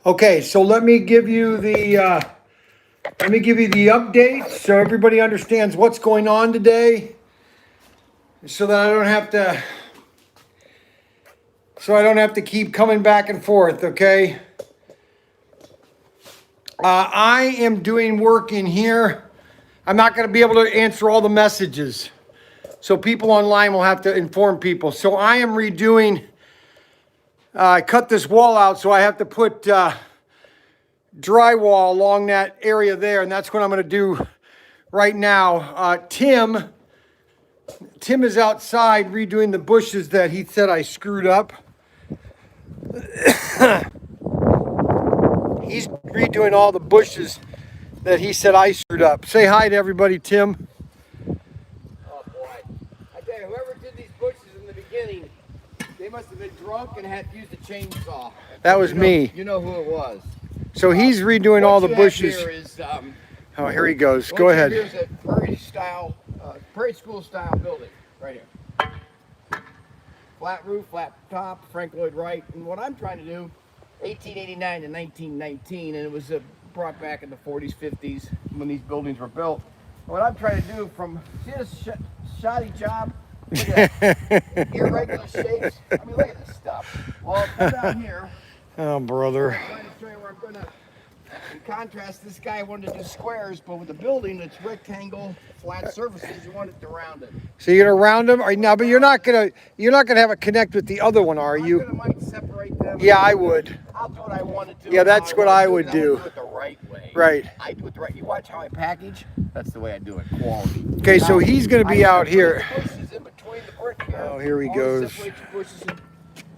Okay, so let me give you the update so everybody understands what's going on today, so that I don't have to keep coming back and forth. Okay, I am doing work in here. I'm not going to be able to answer all the messages, so people online will have to inform people. So I am redoing. I cut this wall out, so I have to put drywall along that area there, and that's what I'm going to do right now. Tim is outside redoing the bushes that he said I screwed up. He's redoing all the bushes that he said I screwed up. Say hi to everybody, Tim. Oh boy, I tell you, whoever did these bushes in the beginning, they must have been drunk and had used a chainsaw. That was me. You know who it was. So he's redoing all the bushes. Here is, oh, here he goes. Go ahead. Here's a prairie school style building right here. Flat roof, flat top, Frank Lloyd Wright. And what I'm trying to do, 1889 to 1919, and it was brought back in the 40s, 50s when these buildings were built. And what I'm trying to do see this shoddy job? Look at that. Irregular shapes. I mean, look at this stuff. Well, come down here. Oh, brother. I'm trying to show you where I'm going to, in contrast, this guy wanted to do squares, but with the building, it's rectangle, flat surfaces. You want it to round it. So you're gonna round them? No, but you're not gonna have it connect with the other one, are you? I might separate them. Yeah, I would. I'll do what I want to do. Yeah, that's what I would do. I do it the right way. Right. I do it the right. You watch how I package. That's the way I do it. Quality. Okay, so he's gonna be out here. Bushes in between the brick here. Oh, here he goes. Bushes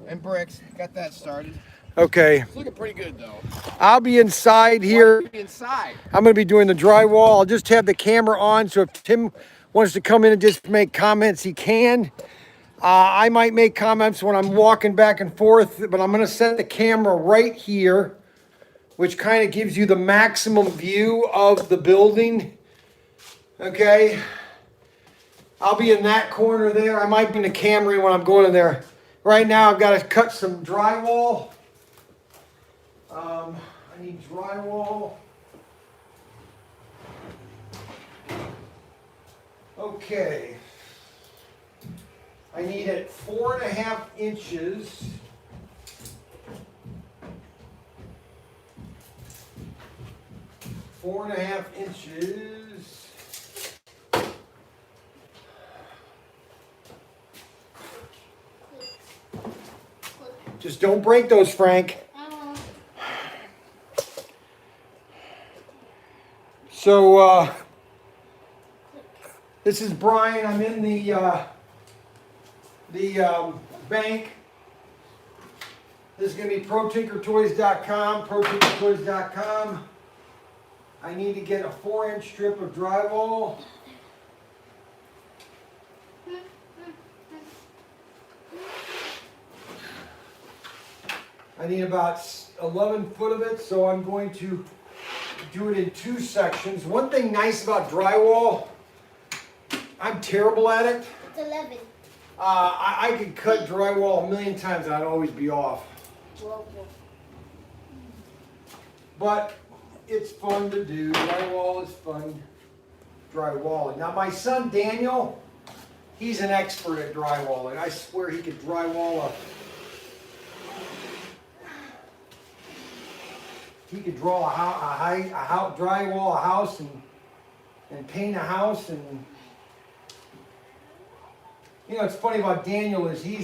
and bricks. Got that started. Okay. It's looking pretty good though. I'll be inside here. Inside. I'm gonna be doing the drywall. I'll just have the camera on, so if Tim wants to come in and just make comments, he can. I might make comments when I'm walking back and forth, but I'm gonna set the camera right here, which kind of gives you the maximum view of the building. Okay. I'll be in that corner there. I might bring the camera in when I'm going in there. Right now, I've got to cut some drywall. I need drywall. Okay. I need it 4.5 inches. Four and a half inches. Just don't break those, Frank. So, this is Brian. I'm in the bank. This is going to be ProTinkerToys.com. ProTinkerToys.com. I need to get a 4-inch strip of drywall. I need about 11 foot of it, so I'm going to do it in 2 sections. One thing nice about drywall, I'm terrible at it. It's 11. I could cut drywall a million times and I'd always be off. But it's fun to do. Drywall is fun. Drywalling. Now my son Daniel, he's an expert at drywalling. I swear he could drywall he could draw drywall a house and paint a house. And you know what's funny about Daniel is he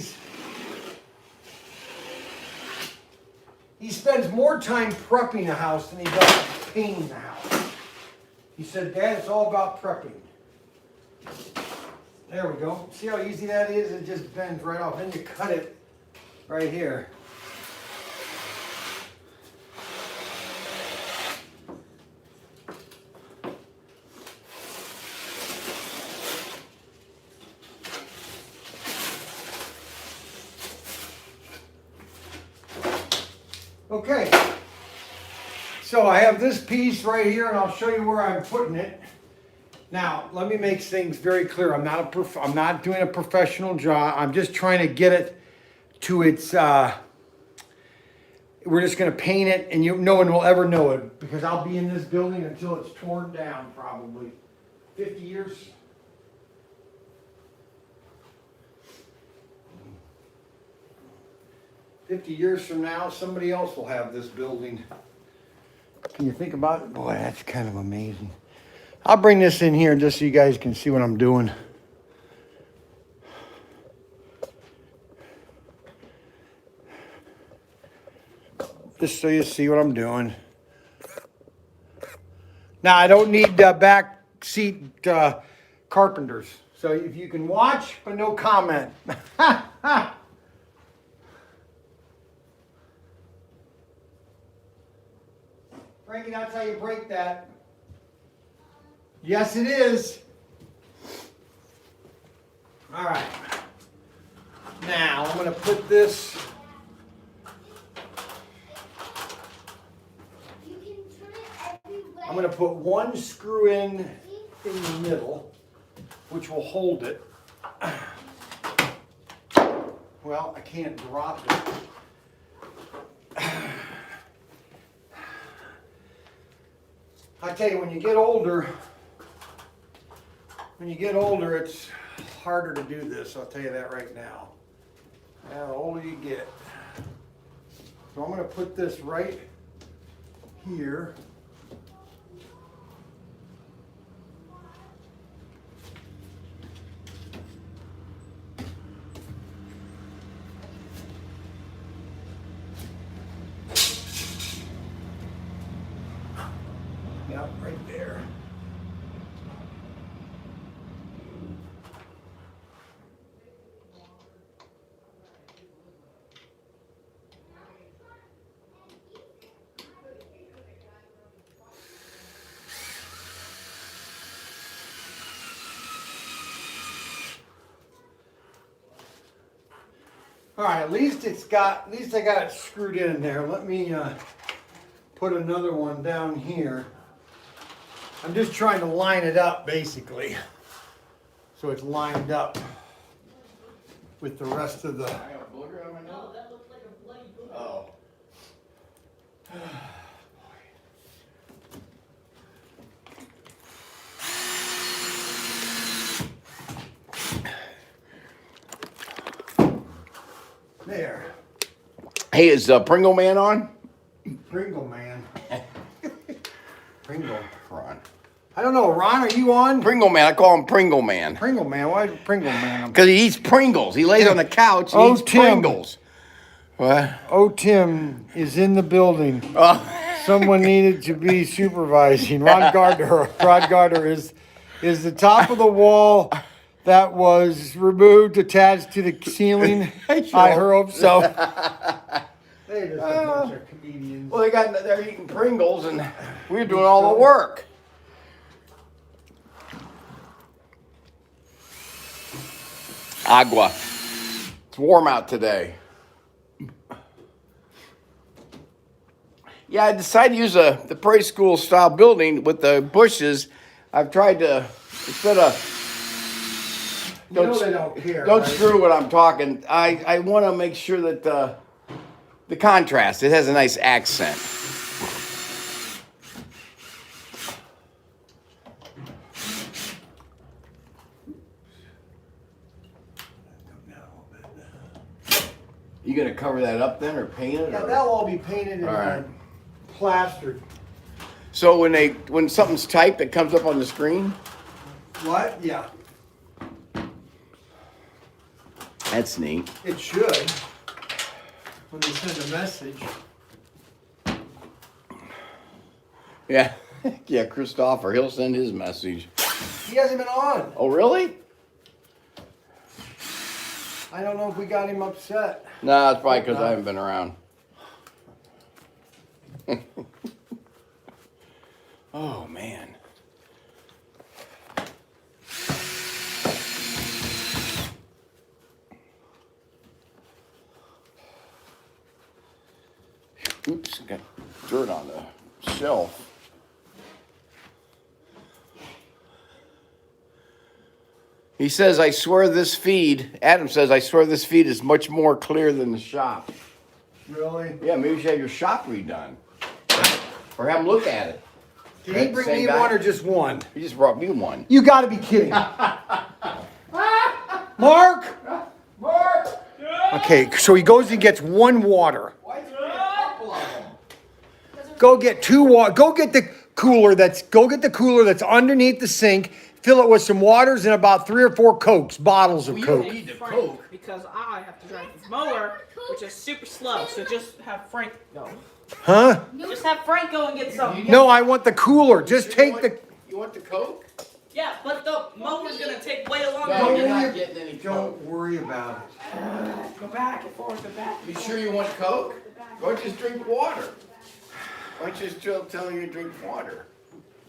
spends more time prepping a house than he does painting the house. He said, "Dad, it's all about prepping." There we go. See how easy that is? It just bends right off. Then you cut it right here. Okay, so I have this piece right here, and I'll show you where I'm putting it. Now, let me make things very clear. I'm not doing a professional job. I'm just trying to get it to its, we're just gonna paint it and no one will ever know it because I'll be in this building until it's torn down probably. 50 years. $50 from now, somebody else will have this building. Can you think about it? Boy, that's kind of amazing. I'll bring this in here just so you guys can see what I'm doing. Just so you see what I'm doing. Now, I don't need back seat carpenters. So if you can watch, but no comment. Frankie, that's how you break that. Yes, it is. All right. Now, I'm going to put this. I'm going to put one screw in the middle, which will hold it. Well, I can't drop it. I tell you, when you get older, it's harder to do this. I'll tell you that right now. Now, the older you get. So I'm going to put this right here. Yep, right there. All right, at least I got it screwed in there. Let me put another one down here. I'm just trying to line it up, basically, so it's lined up with the rest of the. I got a booger on my nose? No, that looks like a bloody booger. Oh. There. Hey, is Pringle Man on? Pringle Man. Pringle. Ron. I don't know, Ron, are you on? Pringle Man. I call him Pringle Man. Pringle Man, why is Pringle Man? Because he eats Pringles. He lays on the couch and eats Tim. Pringles. What? Oh, Tim is in the building. Oh. Someone needed to be supervising. Ron Gardner is the top of the wall that was removed, attached to the ceiling. I hope so. They're just a bunch of comedians. Well, they're eating Pringles and we're doing all the work. Agua. It's warm out today. Yeah, I decided to use the Prairie School style building with the bushes. I've tried to, instead of, They don't care. don't right? screw what I'm talking. I want to make sure that the contrast, it has a nice accent. You gonna cover that up then, or paint it? Yeah, or? that'll all be painted and All right. plastered. So when something's typed, it comes up on the screen. What? Yeah, That's neat. it should. When they send a message. Yeah, yeah. Christopher, he'll send his message. He hasn't been on. Oh, really? I don't know if we got him upset. No, it's probably because I haven't been around. Oh man. Oops, got dirt on the shelf. He says, I swear this feed, Adam says, I swear this feed is much more clear than the shop. Really? Yeah, maybe you should have your shop redone. Or have him look at it. Did he bring me one or just one? He just brought me one. You gotta be kidding. Mark! Mark! Okay, so he goes and gets one water. Why is there a couple of them? Go get two water. Go get the cooler that's underneath the sink. Fill it with some waters and about 3 or 4 Cokes, bottles of You Coke. don't need the Frank, Coke. because I have to drive this mower, which is super slow. So just have Frank go. Huh? Just have Frank go and get some. No, I want the cooler. Just take the. You want the Coke? Yeah, but the mower's gonna take way longer. No, you're worry- not getting any Coke. Don't worry about it. Go back and forth, go back. You sure you want Coke? Why don't you just drink water? Why don't you just tell you to drink water?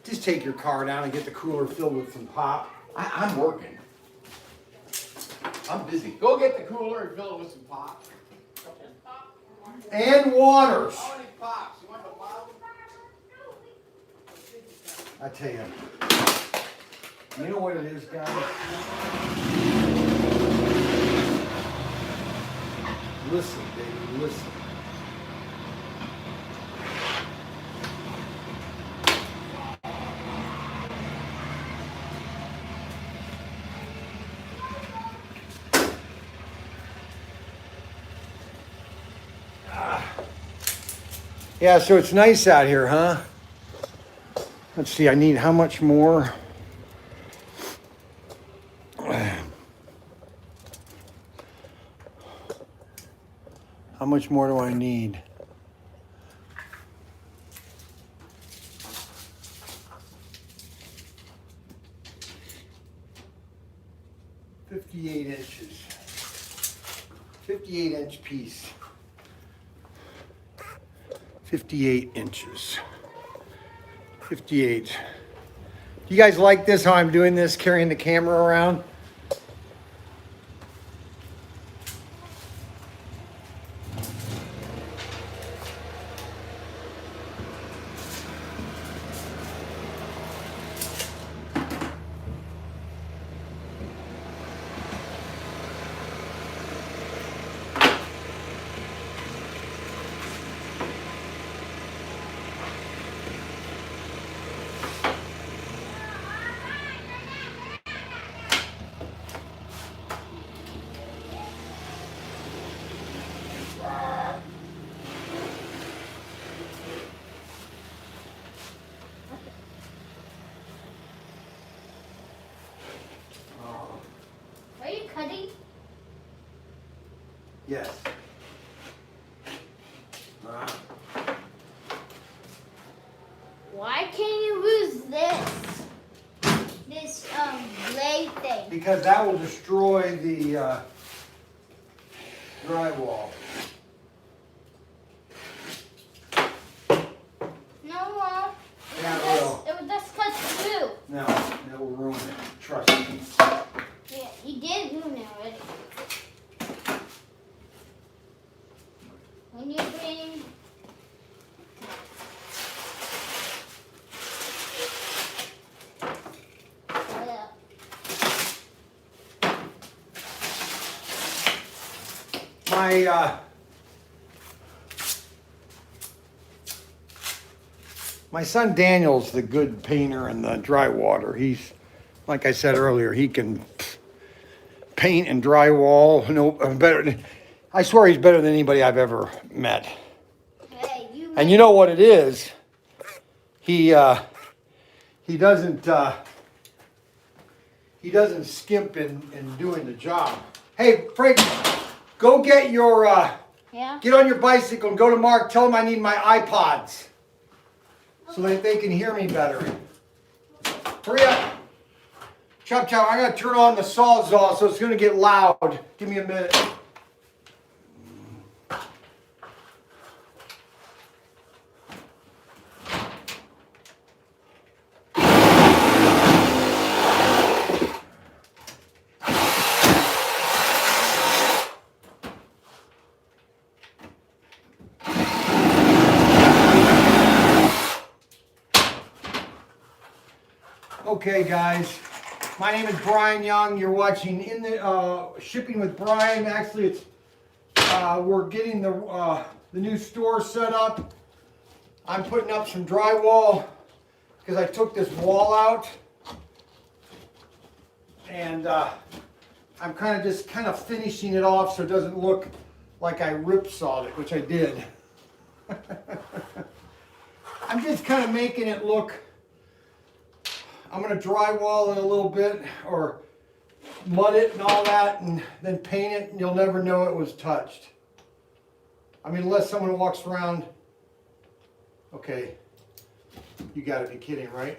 Just take your car down and get the cooler filled with some pop. I'm working. I'm busy. Go get the cooler and fill it with some pop. And waters. How many pops? You want the bottle? I tell you. You know what it is, guys? Listen, baby, listen. Yeah, so it's nice out here, huh? Let's see, I need how much more? How much more do I need? $58 inches. 58-inch piece. 58 inches. 58. You guys like this, how I'm doing this, carrying the camera around? Are you cutting? Yes. Why can't you use this? This blade thing. Because that will destroy the drywall. No, Mom. Yeah, it will. It would just cut through. No, that will ruin it. Trust me. Yeah, you did ruin it already. When you bring... My son Daniel's the good painter and the dry water. He's, like I said earlier, he can paint and drywall. No, better. I swear he's better than anybody I've ever met. Hey, you And you know what it is? He doesn't skimp in doing the job. Hey, Frank, go get your Yeah? get on your bicycle and go to Mark. Tell him I need my iPods so that they can hear me better. Hurry up. Chop chop. I gotta turn on the sawzall so it's gonna get loud. Give me a minute. Okay, guys, My name is Brian Young. You're watching In the Shipping with Brian. Actually, it's we're getting the new store set up. I'm putting up some drywall because I took this wall out, and I'm kind of finishing it off so it doesn't look like I ripsawed it, which I did. I'm just kind of making it look. I'm going to drywall it a little bit or mud it and all that and then paint it, and you'll never know it was touched. I mean, unless someone walks around. Okay, you got to be kidding, right?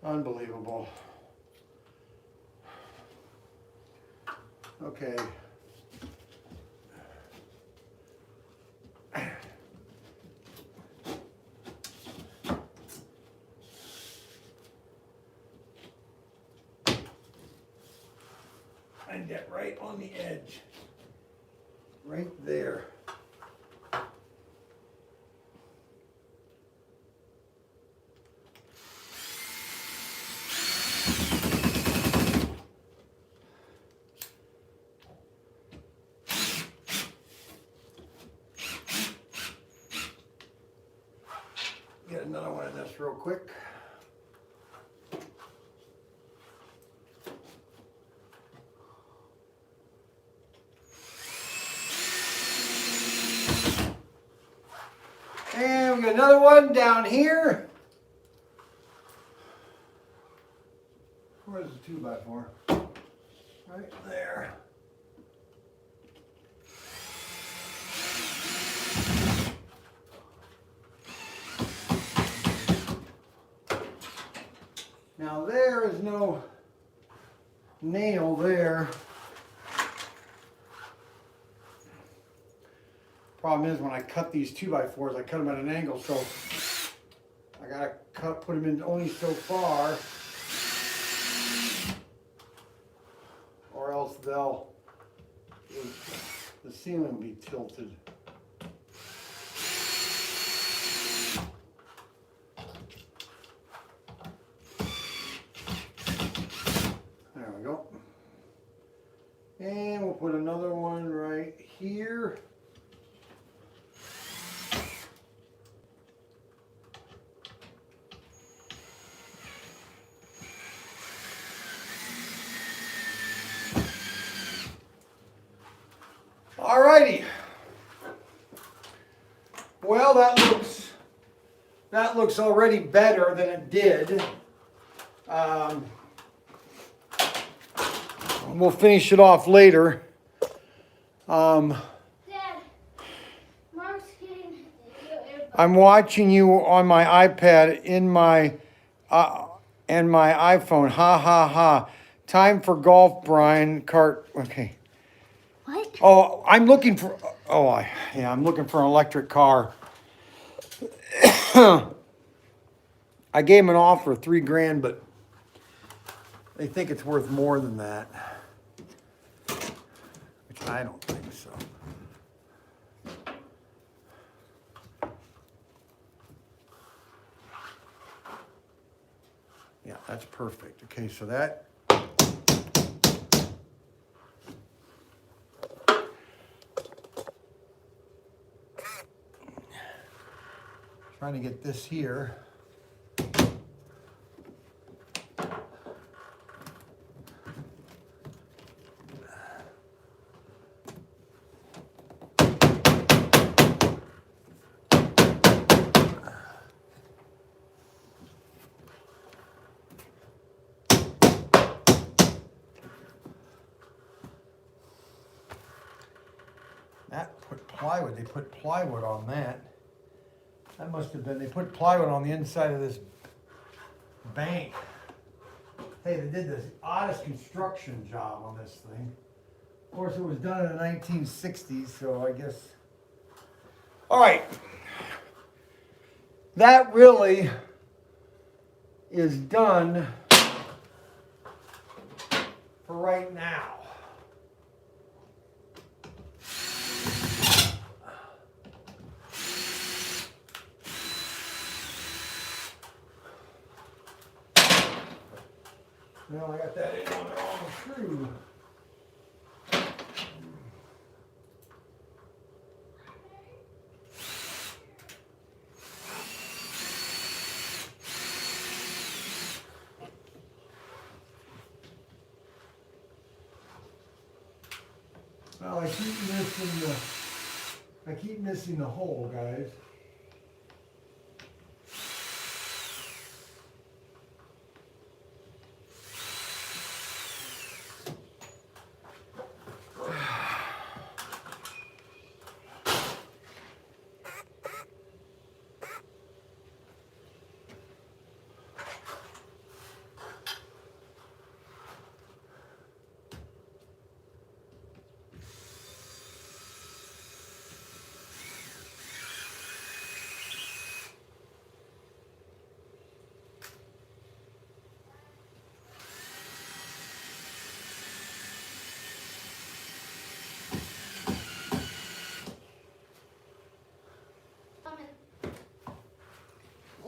Unbelievable. Okay. And get right on the edge. Right there. Get another one of this real quick. And we got another one down here. Where's the 2x4? Right there. Now there is no nail there. Problem is when I cut these 2x4s, I cut them at an angle, so I gotta put them in only so far, or else the ceiling will be tilted. There we go. And we'll put another one right here. Alrighty. Well, that looks already better than it did. We'll finish it off later. Dad, Mark's getting. I'm watching you on my iPad in my and my iPhone. Ha ha ha. Time for golf, Brian. Cart. Okay. What? Oh, I'm looking for. I'm looking for an electric car. I gave him an offer of $3,000, but they think it's worth more than that, which I don't think so. Yeah, that's perfect. Okay, so that. Trying to get this here. That put plywood, they put plywood on that. That must have been, they put plywood on the inside of this bank. Hey, they did this oddest construction job on this thing. Of course, it was done in the 1960s, so I guess. All right. That really is done for right now. Now I got that in on the wrong screw. Well, I keep missing the hole, guys.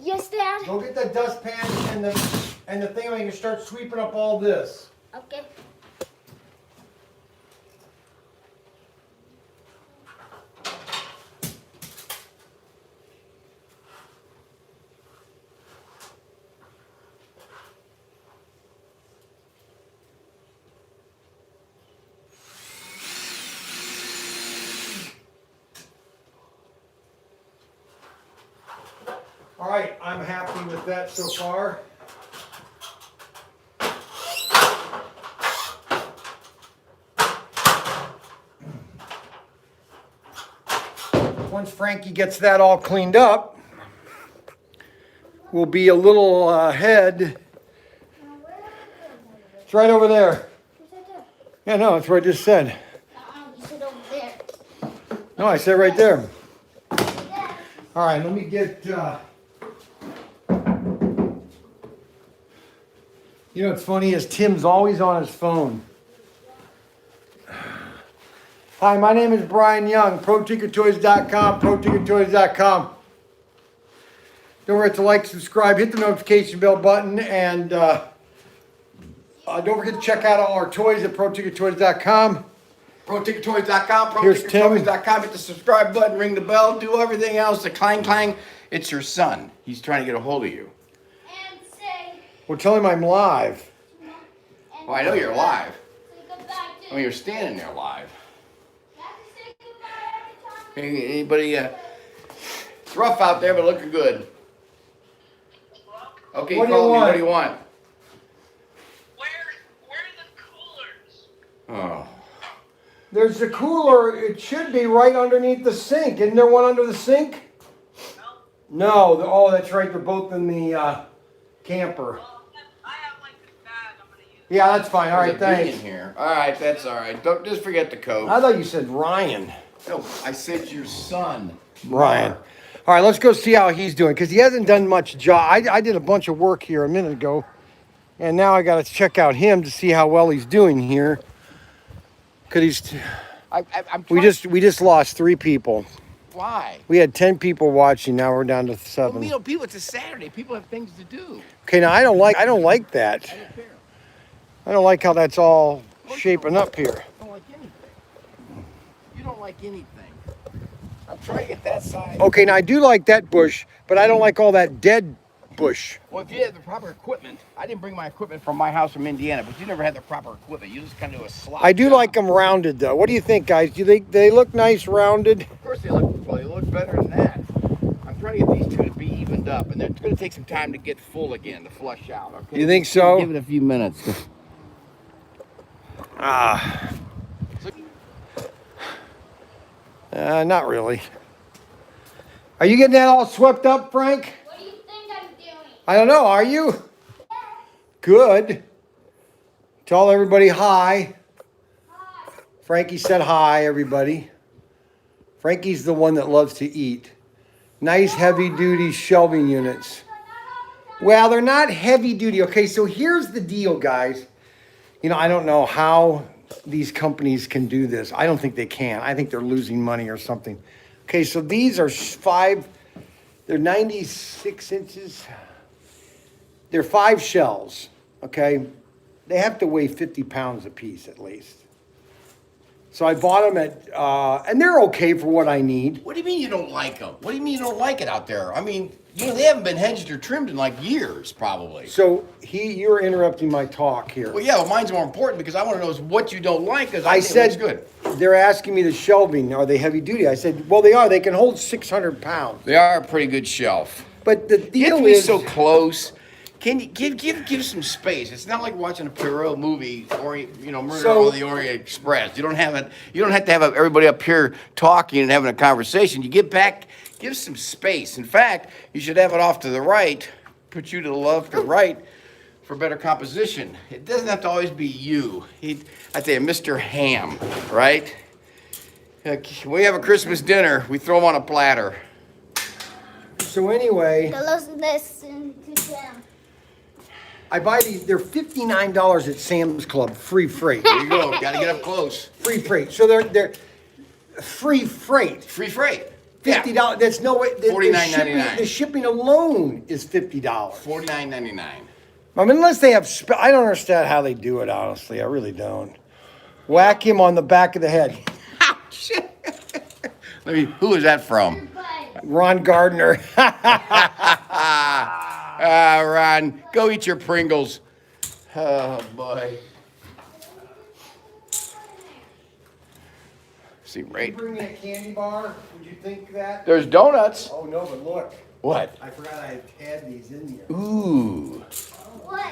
Yes, Dad. Go get the dustpan and the thing where you can start sweeping up all this. Okay. All right, I'm happy with that so far. Once Frankie gets that all cleaned up, we'll be a little ahead. It's right over there. Yeah, no, it's what I just said. You said over there. No, I said right there. All right, let me get... You know what's funny is Tim's always on his phone. Hi, my name is Brian Young, ProTinkerToys.com, ProTinkerToys.com. Don't forget to like, subscribe, hit the notification bell button, and don't forget to check out all our toys at ProTinkerToys.com. ProTinkerToys.com, Here's Tim. ProTinkerToys.com. Hit the subscribe button, ring the bell, do everything else. The clang clang. It's your son. He's trying to get a hold of you. And say. Well, tell him I'm live. Well, I know you're live. Say goodbye to. I mean, you're standing there live. You have to say goodbye every time. Anybody? It's rough out there, but looking good. Okay, What do you call me. want? What do you want? Where are the coolers? Oh. There's the cooler. It should be right underneath the sink. Isn't there one under the sink? No. Oh, that's right. They're both in the camper. I have like this bag I'm gonna use. Yeah, that's fine. All right, There's a bee thanks. in here. All right, that's all right. Don't just forget the code. I thought you said Ryan. No, I said your son. Ryan. All right, let's go see how he's doing because he hasn't done much job. I did a bunch of work here a minute ago, and now I got to check out him to see how well he's doing here. Cause I'm we trying- just lost 3 people. Why? We had 10 people watching. Now we're down to Well, 7. you know, people. It's a Saturday. People have things to do. Okay, now I don't like that. I don't care. I don't like how that's all shaping up here. I don't like anything. You don't like anything. I'm trying to get that side. Okay, now I do like that bush, but I don't like all that dead bush. Well, if you had the proper equipment, I didn't bring my equipment from my house from Indiana, but you never had the proper equipment. You just kind of do a slot. I do job. like them rounded though. What do you think, guys? Do you think they look nice rounded? Of course, they look better than that. I'm trying to get these two to be evened up, and it's going to take some time to get full again, to flush out. Okay. You think so? Give it a few minutes. Not really. Are you getting that all swept up, Frank? What do you think I'm doing? I don't know. Are you? Good. Tell everybody hi. Hi. Frankie said hi, everybody. Frankie's the one that loves to eat. Nice heavy-duty shelving units. Well, they're not heavy-duty. Okay, so here's the deal, guys. You know, I don't know how these companies can do this. I don't think they can. I think they're losing money or something. Okay, so these are they're 96 inches. They're 5 shells, okay? they have to weigh 50 pounds a piece at least. So I bought them at, and they're okay for what I need. What do you mean you don't like them? What do you mean you don't like it out there? I mean, you know, they haven't been hedged or trimmed in like years, probably. So you're interrupting my talk here. Well, yeah, well, mine's more important because I want to know is what you don't like because I think said, it looks good. they're asking me the shelving, are they heavy duty? I said, well, they are. They can hold 600 pounds. They are a pretty good shelf. But the You have deal to be is, so close. Can you give some space? It's not like watching a Perot movie or Murder So- on the Orient Express. You don't have it. You don't have to have everybody up here talking and having a conversation. You get back, give some space. In fact, you should have it off to the right, put you to the left or right for better composition. It doesn't have to always be you. I'd say Mr. Ham, right? We have a Christmas dinner. We throw them on a platter. so anyway, Listen to them. I buy these, they're $59 at Sam's Club, free freight. There you go. Got to get up close. Free freight. So they're free freight. Free freight. $50. That's no way. $49.99. The shipping alone is $50. $49.99. I mean, unless they have, I don't understand how they do it, honestly. I really don't. Whack him on the back of the head. Ouch! Who is that from? Ron Gardner. Ron, go eat your Pringles. Oh, boy. See, right? Bring me a candy bar. Would you think that? There's donuts. Oh, no, but look. What? I forgot I had these in here. Ooh. What?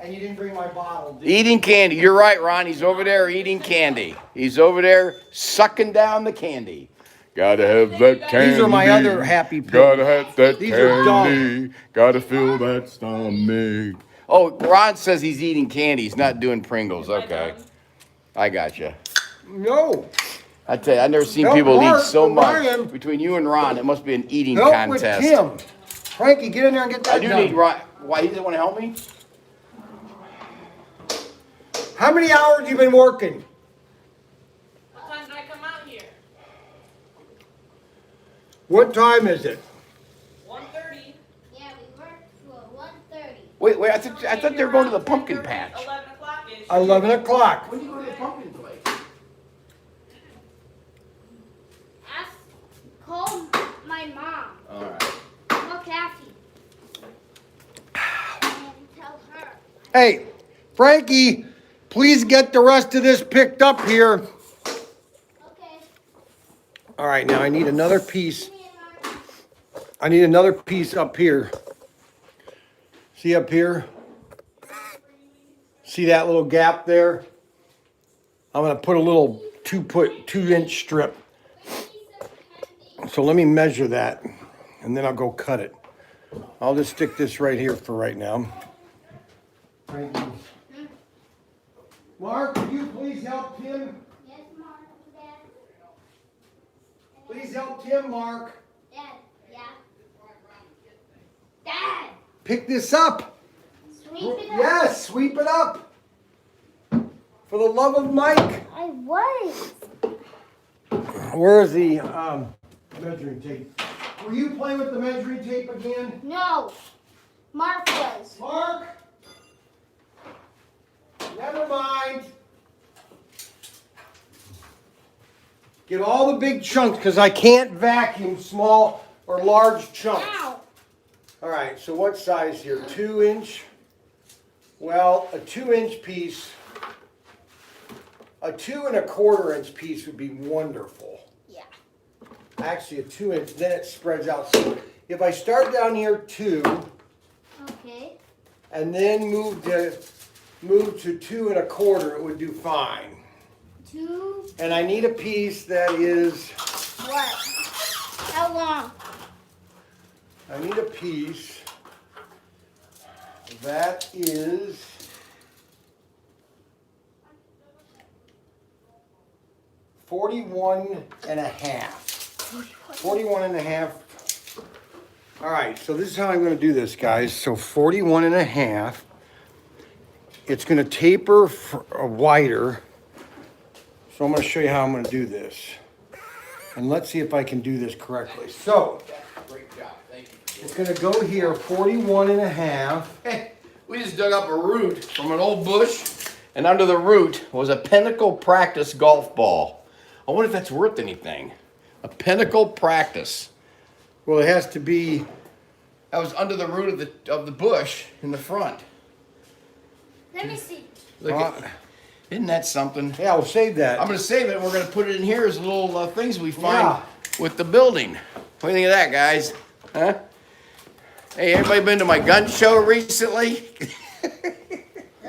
And you didn't bring my bottle, did you? Eating candy. You're right, Ron. He's over there eating candy. He's over there sucking down the candy. Gotta have that candy. These are my other happy pills. Gotta have that These are candy. Gotta fill that stomach. Oh, Ron says he's eating candy. He's not doing Pringles. Okay. I got you. No. I tell you, I've never seen Help people Mark, eat so much. Ryan. Between you and Ron, it must be an eating Help contest. with Tim. Frankie, get in there and get that I do done. need Ron. Why, he doesn't want to help me? How many hours have you been working? What time did I come out here? What time is it? 1:30. Yeah, we worked till 1:30. Wait, I thought they were going to the pumpkin patch. 11 o'clock-ish. 11 o'clock. When do you go to the pumpkin place? Call my mom. All right. Call Kathy. And tell her. Hey, Frankie, please get the rest of this picked up here. Okay. All right, now I need another piece. Me and Mom. I need another piece up here. See up here? See that little gap there? I'm gonna put a little 2-inch strip. So let me measure that and then I'll go cut it. I'll just stick this right here for right now. Mark, could you please help Tim? Yes, Mom. Dad. Please help Tim, Mark. Dad. Yeah. Dad. Pick this up. Sweep it up. Yes, sweep it up. For the love of Mike. I was. Where is the measuring tape? Were you playing with the measuring tape again? No. Mark was. Mark? Never mind. Get all the big chunks because I can't vacuum small or large chunks. Ow. All right, so what size here? 2-inch? Well, a 2-inch piece, a 2¼ inch piece would be wonderful. Yeah. Actually, a 2-inch, then it spreads out. So if I start down here 2 Okay. and then move to 2¼ it would do fine. 2. And I need a piece that is, What? How long? I need a piece that is 41.5. 41.5. All right, so this is how I'm going to do this, guys. So 41.5. It's going to taper wider. So I'm going to show you how I'm going to do this. And let's see if I can do this correctly. So Great job. Thank you. it's going to go here 41.5. Hey, We just dug up a root from an old bush, and under the root was a Pinnacle Practice golf ball. I wonder if that's worth anything. A Pinnacle Practice. Well, it has to be. That was under the root of the bush in the front. Let me see. Look at, isn't that something? Yeah, we'll save that. I'm going to save it, and we're going to put it in here as little things we find with the building. What do you think of that, guys? Huh? Hey, everybody been to my gun show recently?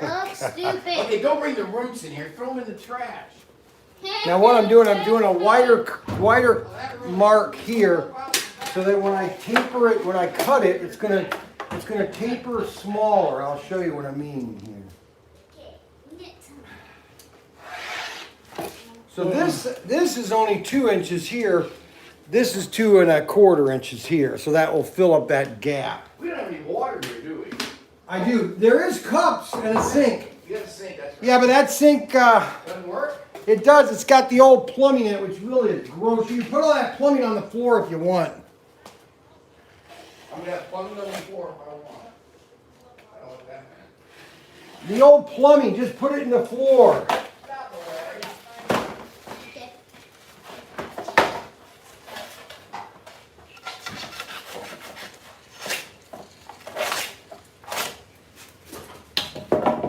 Looks stupid. Okay, go bring the roots in here. Throw them in the trash. Now what I'm doing a wider mark here, so that when I taper it, when I cut it, it's gonna taper smaller. I'll show you what I mean here. So this is only 2 inches here. This is 2 1/4 inches here. So that will fill up that gap. We don't have any water here, do we? I do. There is cups and a sink. You got a sink, that's right. Yeah, but that sink, Doesn't work? it does. It's got the old plumbing in it, which really is gross. You can put all that plumbing on the floor if you want. I'm going to have plumbing on the floor if I want. I don't know what that meant. The old plumbing, just put it in the floor. Stop the way. Okay.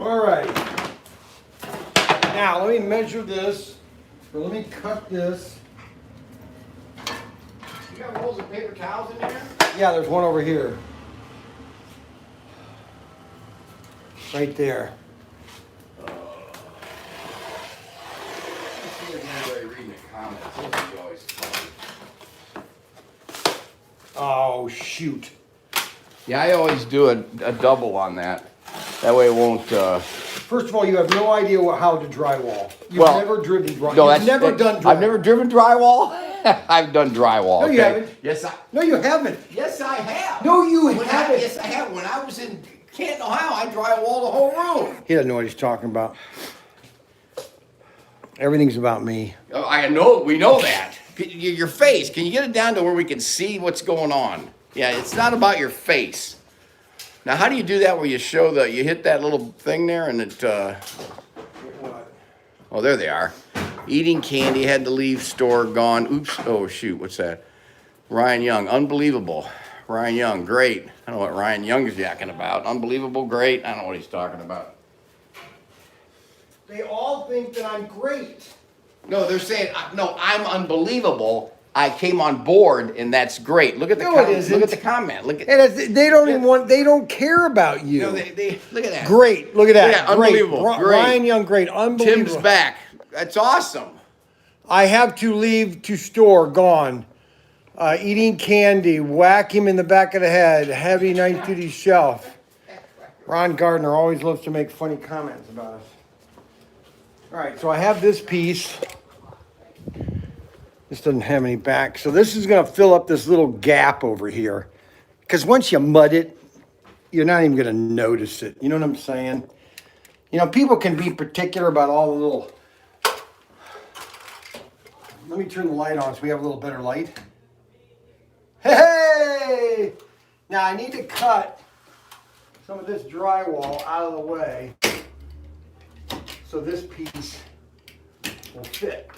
All right. Now, let me measure this, or let me cut this. You got rolls of paper towels in there? Yeah, there's one over here. Right there. Let's see if anybody reading the comments. This is always funny. Oh, shoot. Yeah, I always do a double on that. That way it won't. First of all, you have no idea how to drywall. You've Well, never driven drywall. No, You've never done drywall. I've never driven drywall. I've done drywall. No, you okay? haven't. Yes, No, you haven't. Yes, I have. No, you When haven't. Yes, I have. When I was in Canton, Ohio, I drywalled the whole room. He doesn't know what he's talking about. Everything's about me. Oh, I know. We know that. Your face. Can you get it down to where we can see what's going on? Yeah, it's not about your face. Now, how do you do that? Where you show you hit that little thing there, and it. Oh, there they are. Eating candy, had to leave store, gone. Oops. Oh, shoot. What's that? Ryan Young. Unbelievable. Ryan Young. Great. I don't know what Ryan Young is yakking about. Unbelievable. Great. I don't know what he's talking about. They all think that I'm great. No, they're saying, no, I'm unbelievable. I came on board, and that's great. Look at the No, comment. it isn't. Look at the comment. Look at. And they don't even want. They don't care about you. No, they look at that. Great. Look at that. Yeah, Great. unbelievable. Great. Ryan Young, great. Unbelievable. Tim's back. That's awesome. I have to leave to store. Gone. Eating candy. Whack him in the back of the head. Heavy night duty shelf. Ron Gardner always loves to make funny comments about us. All right, so I have this piece. This doesn't have any back. So this is going to fill up this little gap over here. Because once you mud it, you're not even going to notice it. You know what I'm saying? You know, people can be particular about all the little... Let me turn the light on so we have a little better light. Hey! Now I need to cut some of this drywall out of the way so this piece will fit.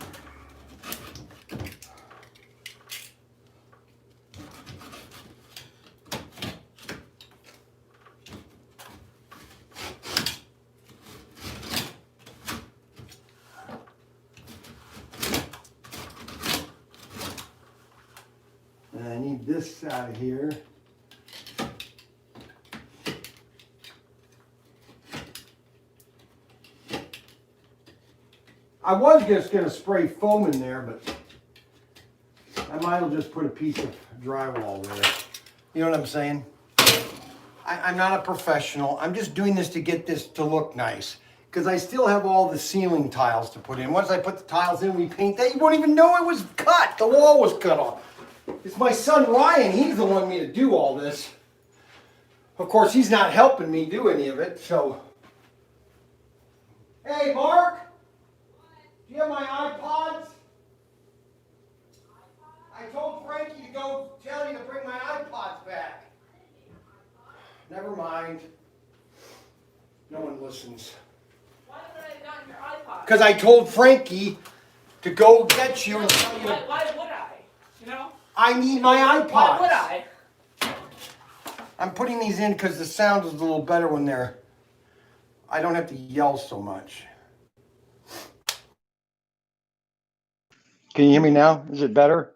And I need this out of here. I was just going to spray foam in there, but I might as well just put a piece of drywall there. You know what I'm saying? I'm not a professional. I'm just doing this to get this to look nice. Because I still have all the ceiling tiles to put in. Once I put the tiles in, we paint that. You won't even know it was cut. The wall was cut off. It's my son Ryan. He's the one me to do all this. Of course, he's not helping me do any of it, so. Hey, Mark. Do you have my iPods? I told Frankie to go tell you to bring my iPods back. Never mind. listens. Why would I have gotten your iPod? Because I told Frankie to go get you and tell you. Why would I? You know? I need my iPod. Why would I? I'm putting these in because the sound is a little better when they're. I don't have to yell so much. Can you hear me now? Is it better?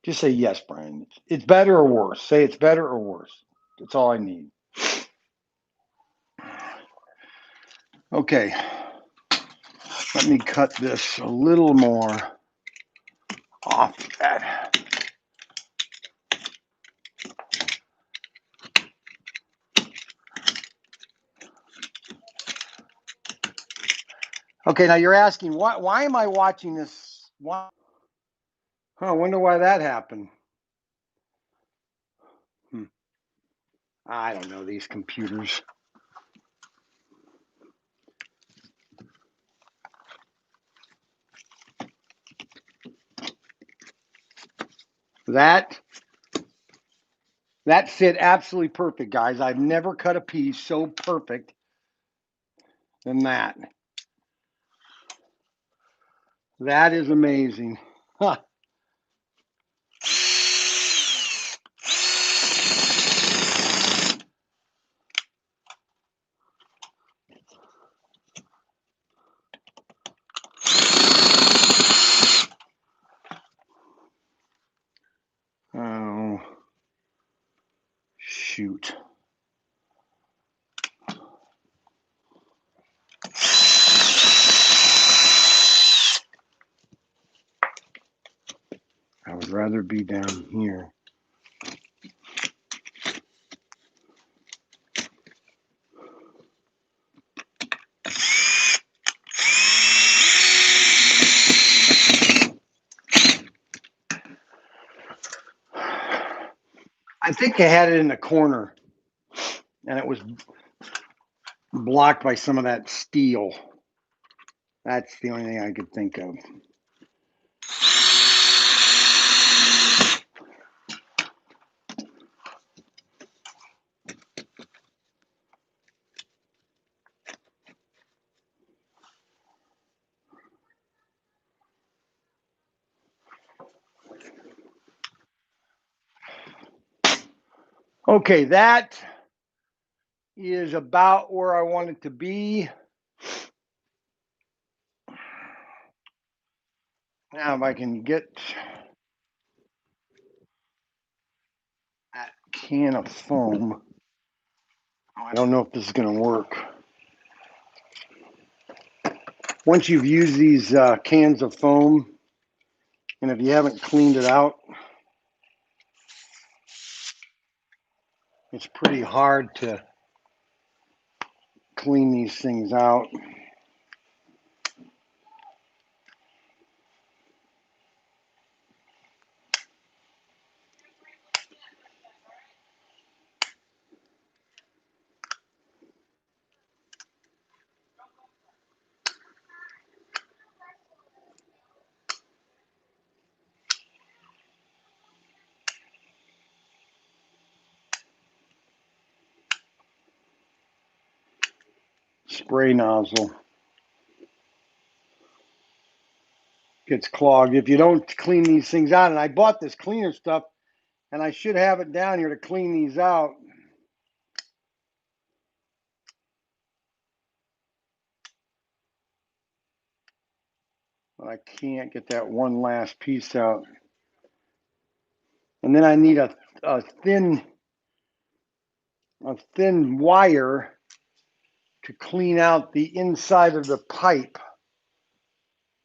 Just say yes, Brian. It's better or worse. Say it's better or worse. That's all I need. Okay. Let me cut this a little more off that. Okay, now you're asking, why am I watching this? Why? I wonder why that happened. I don't know these computers. That fit absolutely perfect, guys. I've never cut a piece so perfect than that. That is amazing. Huh. Oh, shoot. I would rather be down here. I think I had it in the corner, and it was blocked by some of that steel. That's the only thing I could think of. Okay, that is about where I want it to be. Now, if I can get that can of foam, I don't know if this is going to work. Once you've used these cans of foam, and if you haven't cleaned it out, it's pretty hard to clean these things out. Spray nozzle gets clogged if you don't clean these things out. And I bought this cleaner stuff, and I should have it down here to clean these out. But I can't get that one last piece out. And then I need a thin wire to clean out the inside of the pipe.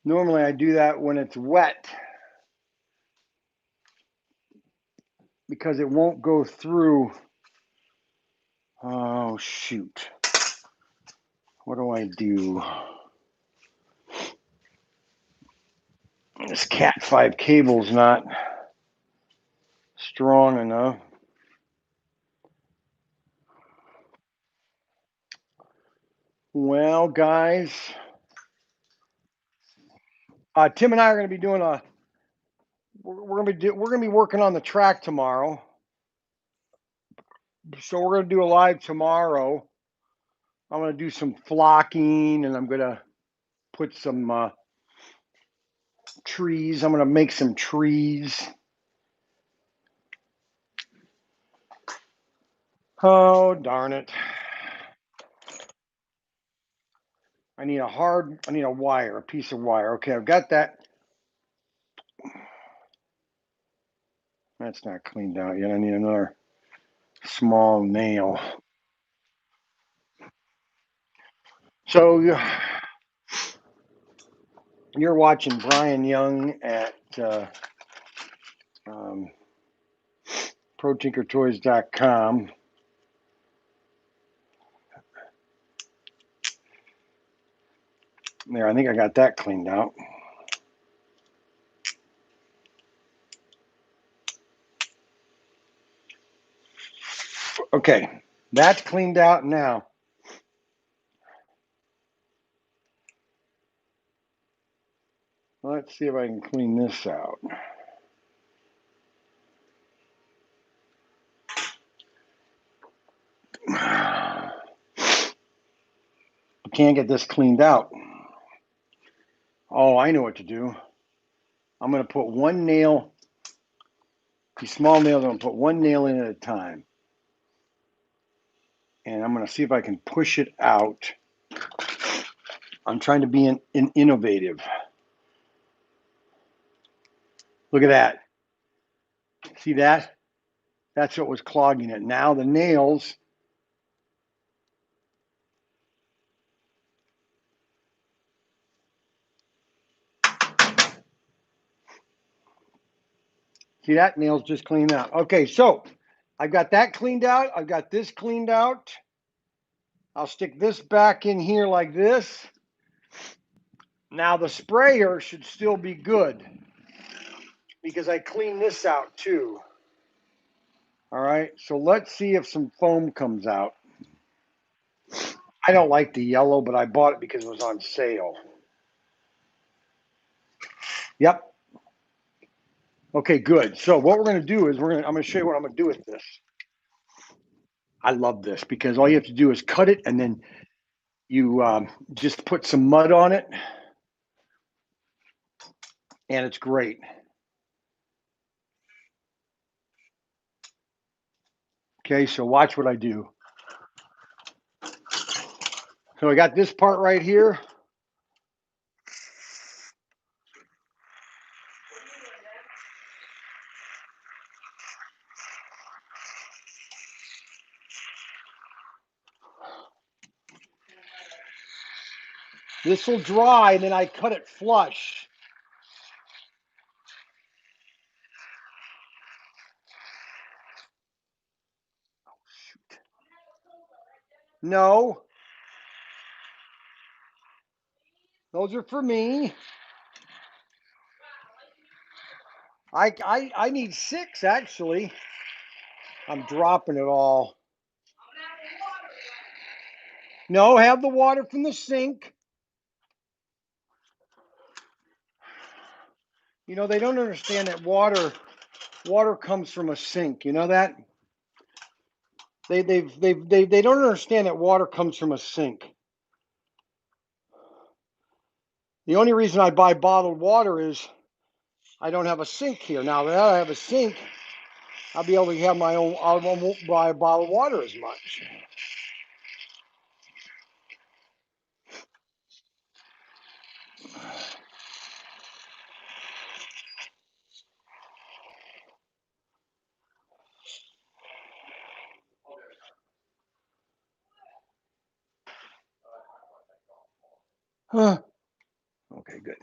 Normally I do that when it's wet because it won't go through. Oh, shoot. What do I do? This Cat 5 cable's not strong enough. Well, guys, Tim and I are going to be doing we're going to be working on the track tomorrow. So we're going to do a live tomorrow I'm going to do some flocking, and I'm going to put some trees. I'm going to make some trees. Oh, darn it. I need a wire, a piece of wire. Okay, I've got that. That's not cleaned out yet. I need another small nail. So you're watching Bryan Young at ProTinkerToys.com. There, I think I got that cleaned out. Okay, that's cleaned out now. Let's see if I can clean this out. I can't get this cleaned out. Oh, I know what to do. I'm going to put one nail, these small nails, I'm going to put one nail in at a time. And I'm going to see if I can push it out. I'm trying to be innovative. Look at that. See that? That's what was clogging it. Now the nails, see that? Nails just cleaned out. Okay, so I've got that cleaned out. I've got this cleaned out. I'll stick this back in here like this. Now the sprayer should still be good because I cleaned this out too. All right, so let's see if some foam comes out. I don't like the yellow, but I bought it because it was on sale. Yep. Okay, good. So what we're going to do is I'm going to show you what I'm going to do with this. I love this because all you have to do is cut it and then you just put some mud on it and it's great. Okay, so watch what I do. So I got this part right here. This will dry and then I cut it flush. No. Those are for me. I need 6 actually. I'm dropping it all. No, have the water from the sink. You know, they don't understand that water comes from a sink. You know that? They don't understand that water comes from a sink. The only reason I buy bottled water is I don't have a sink here. Now that I have a sink, I'll be able to have my own. I won't buy bottled water as much. Huh. Okay, good.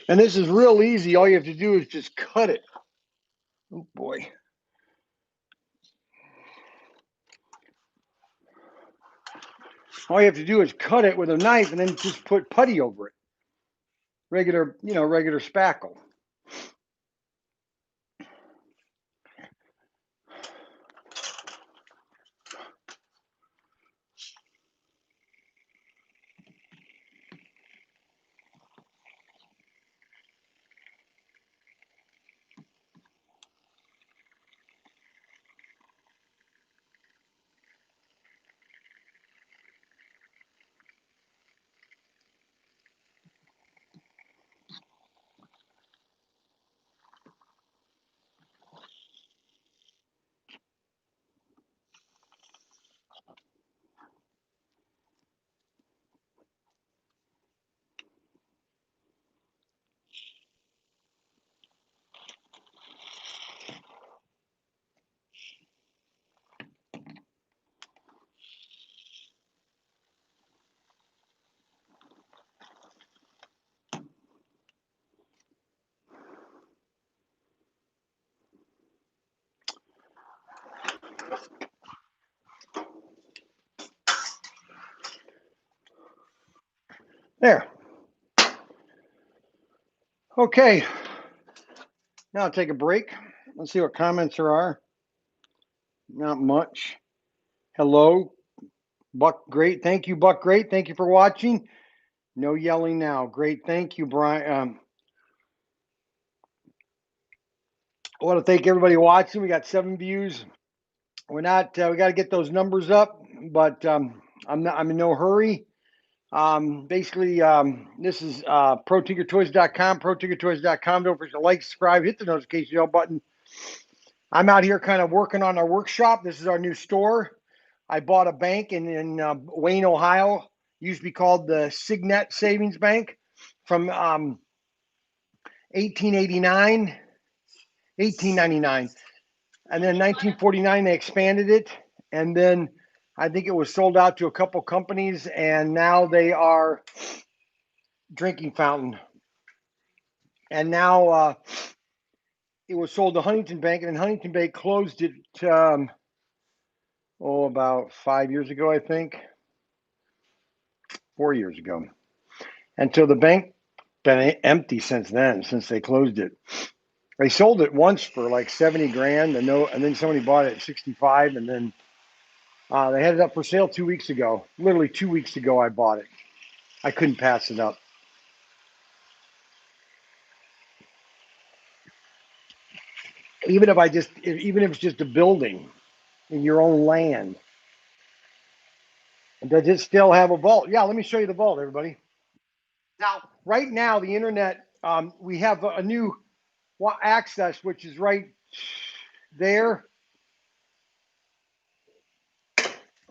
And this is real easy. All you have to do is just cut it. Oh boy. All you have to do is cut it with a knife and then just put putty over it. Regular, regular spackle. There. Okay. Now I'll take a break. Let's see what comments there are. Not much. Hello, Buck Great. Thank you, Buck Great. Thank you for watching. No yelling now. Great. Thank you, Brian. I want to thank everybody watching. We got 7 views. We're not. We got to get those numbers up, but I'm in no hurry. Basically, this is ProTinkerToys.com. ProTinkerToys.com. Don't forget to like, subscribe, hit the notification bell button. I'm out here kind of working on our workshop. This is our new store. I bought a bank in Wayne, Ohio. Used to be called the Signet Savings Bank from 1899. And then 1949, they expanded it. And then I think it was sold out to a couple companies. And now they are drinking fountain. And now it was sold to Huntington Bank. And then Huntington Bank closed it about 5 years ago, I think. 4 years ago. And so the bank been empty since then, since they closed it. They sold it once for like 70 grand, and then somebody bought it at 65, and then they had it up for sale 2 weeks ago. Literally 2 weeks ago, I bought it. I couldn't pass it up. Even if it's just a building in your own land, does it still have a vault? Yeah, let me show you the vault, everybody. Now, right now, the internet, we have a new access, which is right there.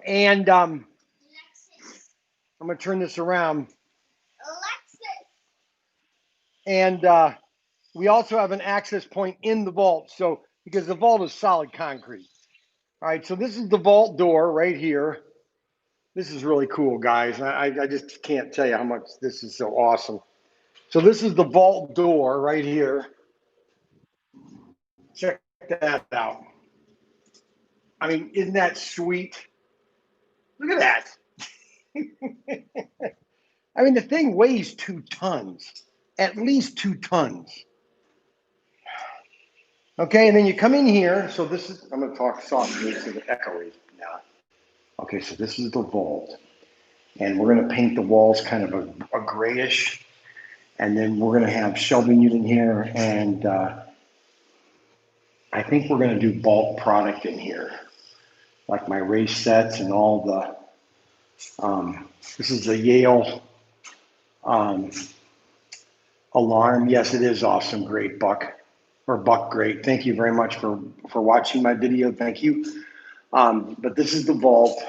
And I'm going to turn this around. And we also have an access point in the vault. So, because the vault is solid concrete. All right, so this is the vault door right here. This is really cool, guys. I just can't tell you how much this is so awesome. So this is the vault door right here. Check that out. I mean, isn't that sweet? Look at that. I mean, the thing weighs 2 tons, at least 2 tons. Okay, and then you come in here. So this is, I'm going to talk softly so the echo is now. Okay, so this is the vault. And we're going to paint the walls kind of a grayish. And then we're going to have shelving unit in here. And I think we're going to do bulk product in here. Like my race sets and all the, this is the Yale alarm. Yes, it is awesome. Great, Buck. Or Buck, great. Thank you very much for watching my video. Thank you. But this is the vault.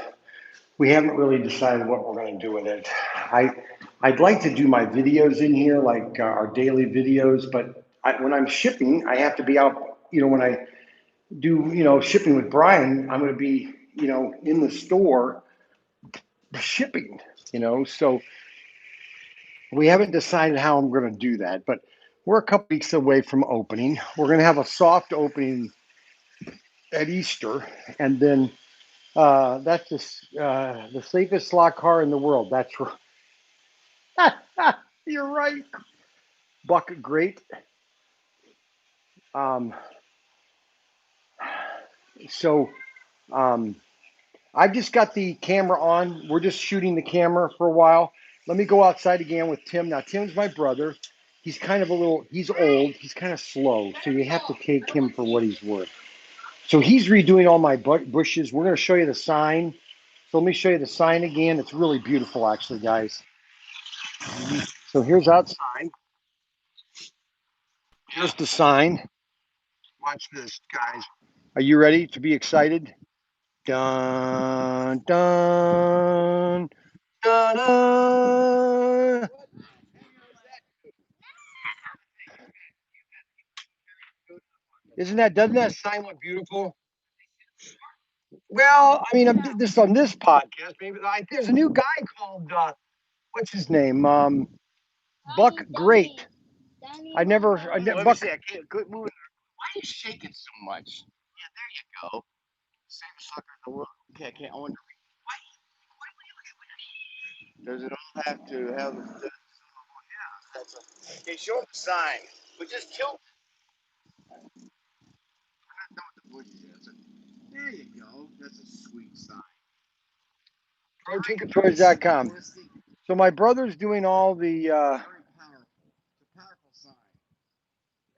We haven't really decided what we're going to do with it. I'd like to do my videos in here, like our daily videos, but when I'm shipping, I have to be out, when I do, shipping with Bryan, I'm going to be, in the store shipping, so we haven't decided how I'm going to do that, but we're a couple weeks away from opening. We're going to have a soft opening at Easter, and then that's the safest slot car in the world. That's right. You're right. Buck, great. Um, so I've just got the camera on. We're just shooting the camera for a while. Let me go outside again with Tim. Now, Tim's my brother. He's kind of he's old. He's kind of slow. So you have to take him for what he's worth. So he's redoing all my bushes. We're going to show you the sign. So let me show you the sign again. It's really beautiful, actually, guys. So here's outside. Here's the sign. Watch this, guys. Are you ready to be excited? Dun, dun, dun, dun. Doesn't that sign look beautiful? Well, I mean, this on this podcast, maybe there's a new guy called, what's his name? Buck Great. I never, Buck. I can't quit moving. Why are you shaking so much? Yeah, there you go. Same sucker in the world. Okay, I can't. I wonder why. Does it all have to have? Okay, show the sign. But just tilt. There you go. That's a sweet sign. ProTinkerToys.com. So my brother's doing all the. Very powerful. It's a powerful sign.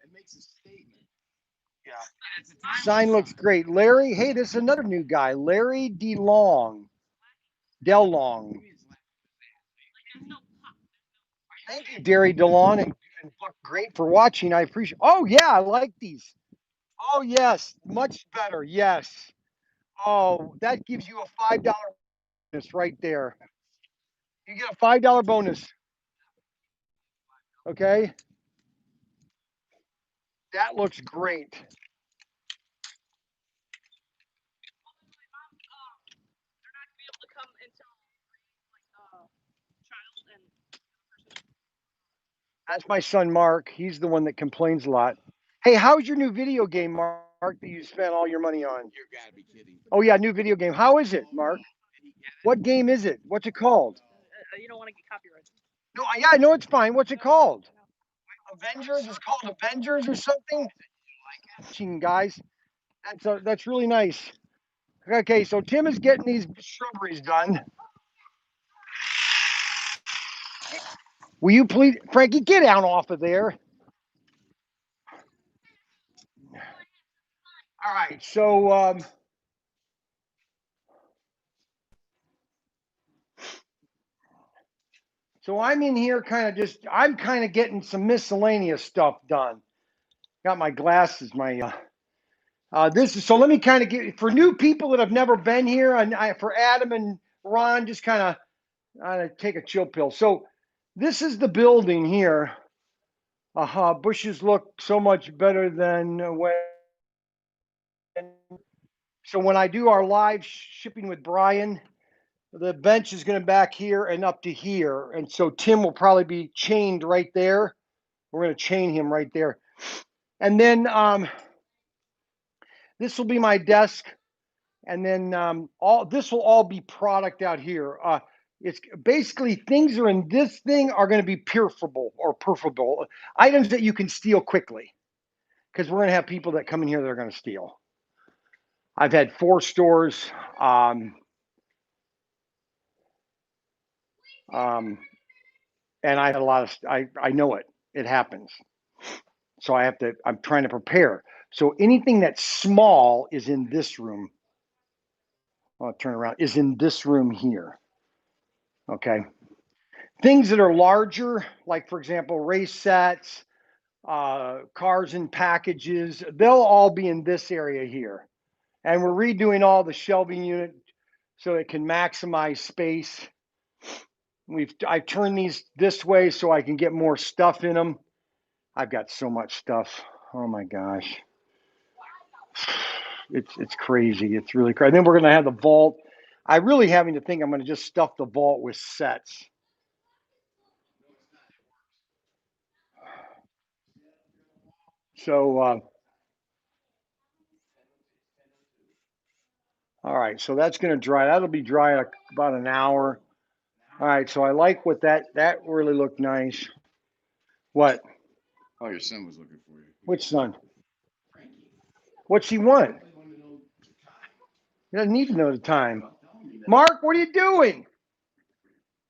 It makes a statement. Yeah. Sign looks great. Larry, hey, this is another new guy, Larry DeLong. DeLong. Thank you, Derry DeLong and Buck Great for watching. I appreciate. Oh yeah, I like these. Oh yes, much better. Yes. Oh, that gives you a $5 bonus right there. You get a $5 bonus. Okay. That looks great. That's my son Mark. He's the one that complains a lot. Hey, how's your new video game, Mark, that you spent all your money on? You gotta be kidding. Oh yeah, new video game. How is it, Mark? What game is it? What's it called? You don't want to get copyrighted. No, yeah, I know it's fine. What's it called? Avengers? It's called Avengers or something? Guys, that's really nice. Okay, so Tim is getting these shrubberies done. Will you please, Frankie, get down off of there. All right, so I'm in here I'm kind of getting some miscellaneous stuff done. Got my glasses, so let me kind of get, for new people that have never been here, and for Adam and Ron, just kind of take a chill pill. So this is the building here. Bushes look so much better than when. So when I do our live shipping with Bryan, the bench is going to back here and up to here. And so Tim will probably be chained right there. We're going to chain him right there. And then this will be my desk. And then this will all be product out here. It's basically things that are in this thing are going to be perfable items that you can steal quickly, because we're going to have people that come in here that are going to steal. I've had 4 stores. And I had a lot of, I know it happens. So I'm trying to prepare. So anything that's small is in this room. I'll turn around, is in this room here. Okay. Things that are larger, like for example, race sets, cars and packages, they'll all be in this area here. And we're redoing all the shelving unit so it can maximize space. I turned these this way so I can get more stuff in them. I've got so much stuff. Oh my gosh. It's crazy. It's really crazy. Then we're going to have the vault. I really having to think I'm going to just stuff the vault with sets. So, all right, so that's going to dry. That'll be dry in about an hour. All right, so I like what that really looked nice. What? Oh, your son was looking for you. Which son? What's he want? He doesn't need to know the time. Mark, what are you doing?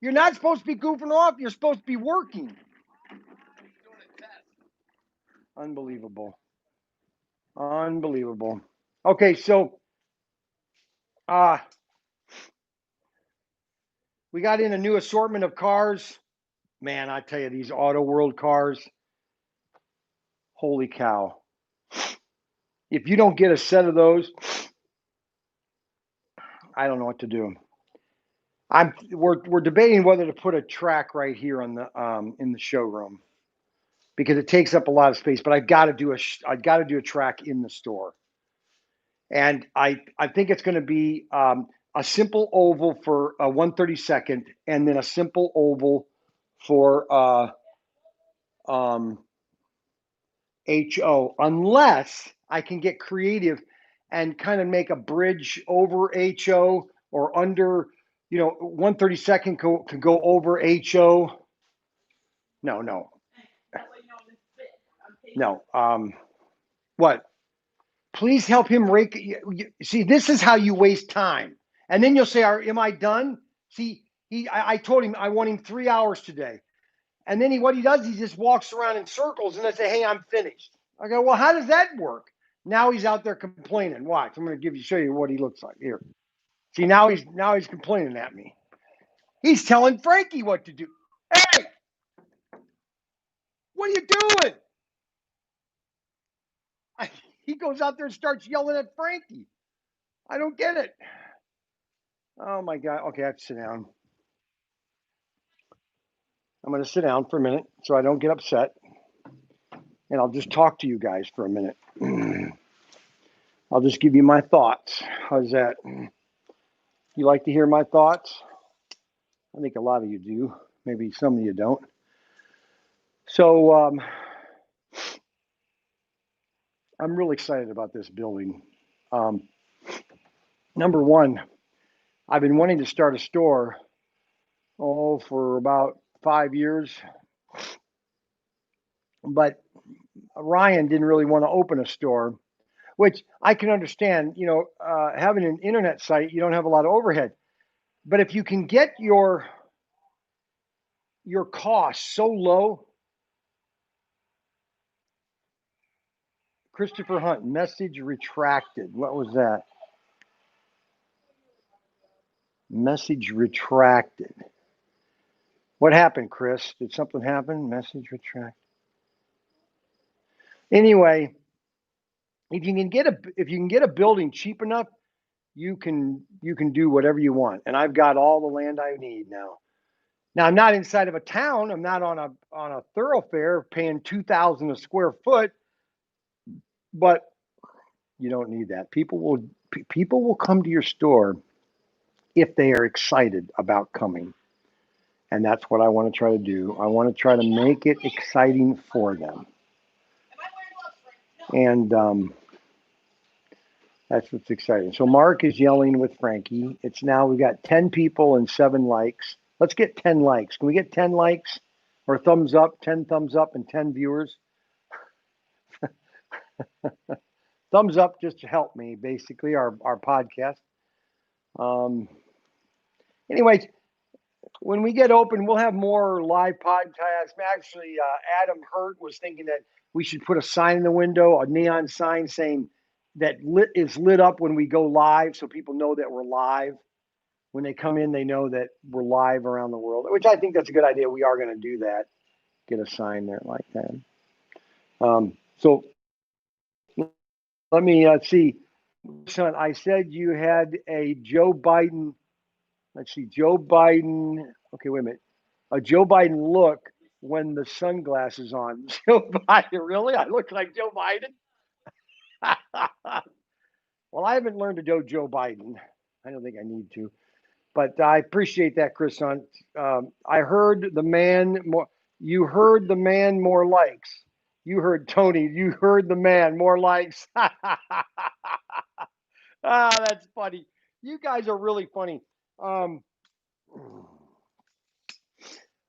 You're not supposed to be goofing off. You're supposed to be working. Unbelievable. Unbelievable. Okay, so we got in a new assortment of cars. Man, I tell you, these Auto World cars, holy cow. If you don't get a set of those, I don't know what to do. We're debating whether to put a track right here on the in the showroom because it takes up a lot of space. But I got to do a track in the store, and I think it's going to be a simple oval for a 132nd, and then a simple oval for HO, unless I can get creative and kind of make a bridge over HO or under, 132nd can go over HO. No. What? Please help him rake. See, this is how you waste time. And then you'll say, am I done? See, I told him I want him 3 hours today. And then what he does, he just walks around in circles and I say, hey, I'm finished. I go, well, how does that work? Now he's out there complaining. Watch, I'm going to show you what he looks like here. See, now he's complaining at me. He's telling Frankie what to do. Hey, what are you doing? He goes out there and starts yelling at Frankie. I don't get it. Oh my God. Okay, I have to sit down. I'm going to sit down for a minute so I don't get upset. And I'll just talk to you guys for a minute. I'll just give you my thoughts. How's that? You like to hear my thoughts? I think a lot of you do. Maybe some of you don't. So I'm really excited about this building. Number one, I've been wanting to start a store for about 5 years, but Ryan didn't really want to open a store, which I can understand. Having an internet site, you don't have a lot of overhead, but if you can get your costs so low. Christopher Hunt, message retracted. What was that? Message retracted. What happened, Chris? Did something happen? Message retracted. Anyway, if you can get a building cheap enough, you can do whatever you want. And I've got all the land I need now. Now I'm not inside of a town. I'm not on a thoroughfare paying $2,000 a square foot. But you don't need that. People will come to your store if they are excited about coming. And that's what I want to try to do. I want to try to make it exciting for them. And that's what's exciting. So Mark is yelling with Frankie. It's now, we got 10 people and 7 likes. Let's get 10 likes. Can we get 10 likes or thumbs up, 10 thumbs up and 10 viewers? Thumbs up just to help me, basically, our podcast. Anyways, when we get open, we'll have more live podcasts. Actually, Adam Hurt was thinking that we should put a sign in the window, a neon sign saying that is lit up when we go live, so people know that we're live. When they come in, they know that we're live around the world, which I think that's a good idea. We are going to do that. Get a sign there like that. So let me see. Son, I said you had a Joe Biden. Let's see, Joe Biden. Okay, wait a minute. A Joe Biden look when the sunglasses on. Joe Biden, really? I look like Joe Biden? Well, I haven't learned to do Joe Biden. I don't think I need to. But I appreciate that, Chris Hunt. I heard the man more. You heard the man more likes. You heard Tony. You heard the man. More likes. That's funny. You guys are really funny.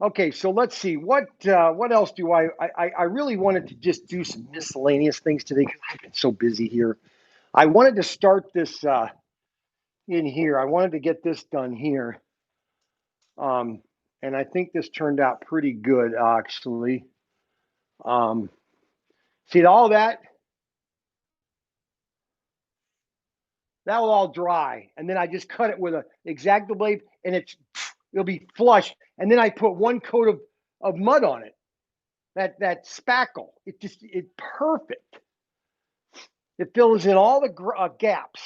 Okay, so let's see. What else do I really wanted to just do some miscellaneous things today because I've been so busy here. I wanted to start this in here. I wanted to get this done here. And I think this turned out pretty good actually. See all that will all dry, and then I just cut it with an X-Acto blade, and it'll be flush. And then I put one coat of mud on it. That spackle. It's perfect. It fills in all the gaps.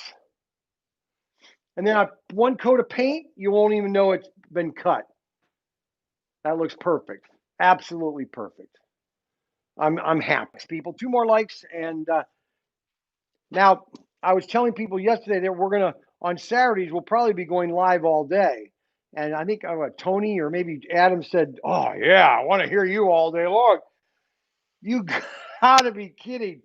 And then one coat of paint, you won't even know it's been cut. That looks perfect. Absolutely perfect. I'm happy. People, 2 more likes, and now I was telling people yesterday that we're gonna on Saturdays we'll probably be going live all day, and I think Tony or maybe Adam said, "Oh yeah, I want to hear you all day long." You gotta be kidding!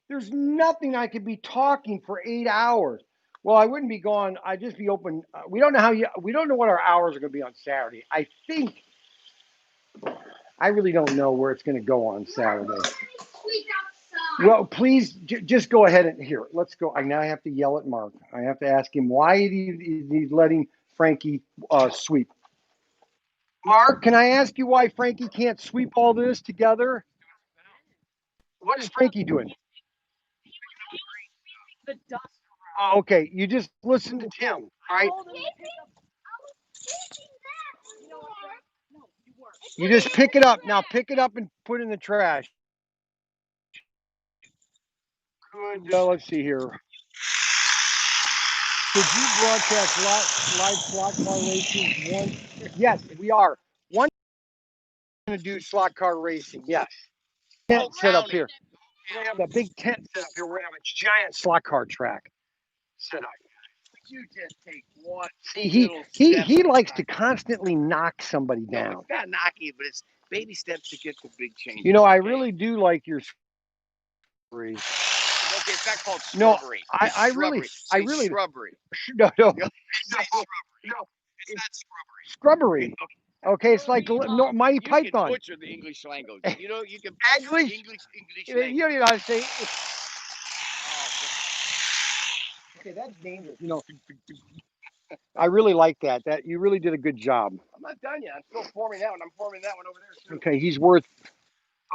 There's nothing I could be talking for 8 hours. Well, I wouldn't be gone. I'd just be open. We don't know we don't know what our hours are going to be on Saturday. I really don't know where it's going to go on Saturday. Well, please just go ahead and here. Let's go. Now I have to yell at Mark. I have to ask him why he's letting Frankie sweep. Mark, can I ask you why Frankie can't sweep all this together? What is Frankie doing? The dust. Oh, okay, you just listen to Tim, right? You just pick it up. Now pick it up and put it in the trash. Good. Let's see here. Did you broadcast live slot car races? One. Yes, we are. One going to do slot car racing. Yes. Tent set up here. We're going to have a big tent set up here. We're going to have a giant slot car track set up. You just take one. See, he likes to constantly knock somebody No, down. it's not knocking, but it's baby steps to get to big changes. You know, I okay? really do like your shrubbery. Okay, it's not called No, shrubbery. I It's really, shrubbery. I really, Shrubbery. no, no, No, it's not shrubbery. No, it's not scrubbery. shrubbery. Okay, it's like Mighty You Python. can butcher the English language. You know, you can English? English You language. don't even know how to say. Oh, Okay, that's dangerous. You know, I really like that. That you really did a good job. I'm not done yet. I'm still forming that one. I'm forming that one over there too. Okay, he's worth.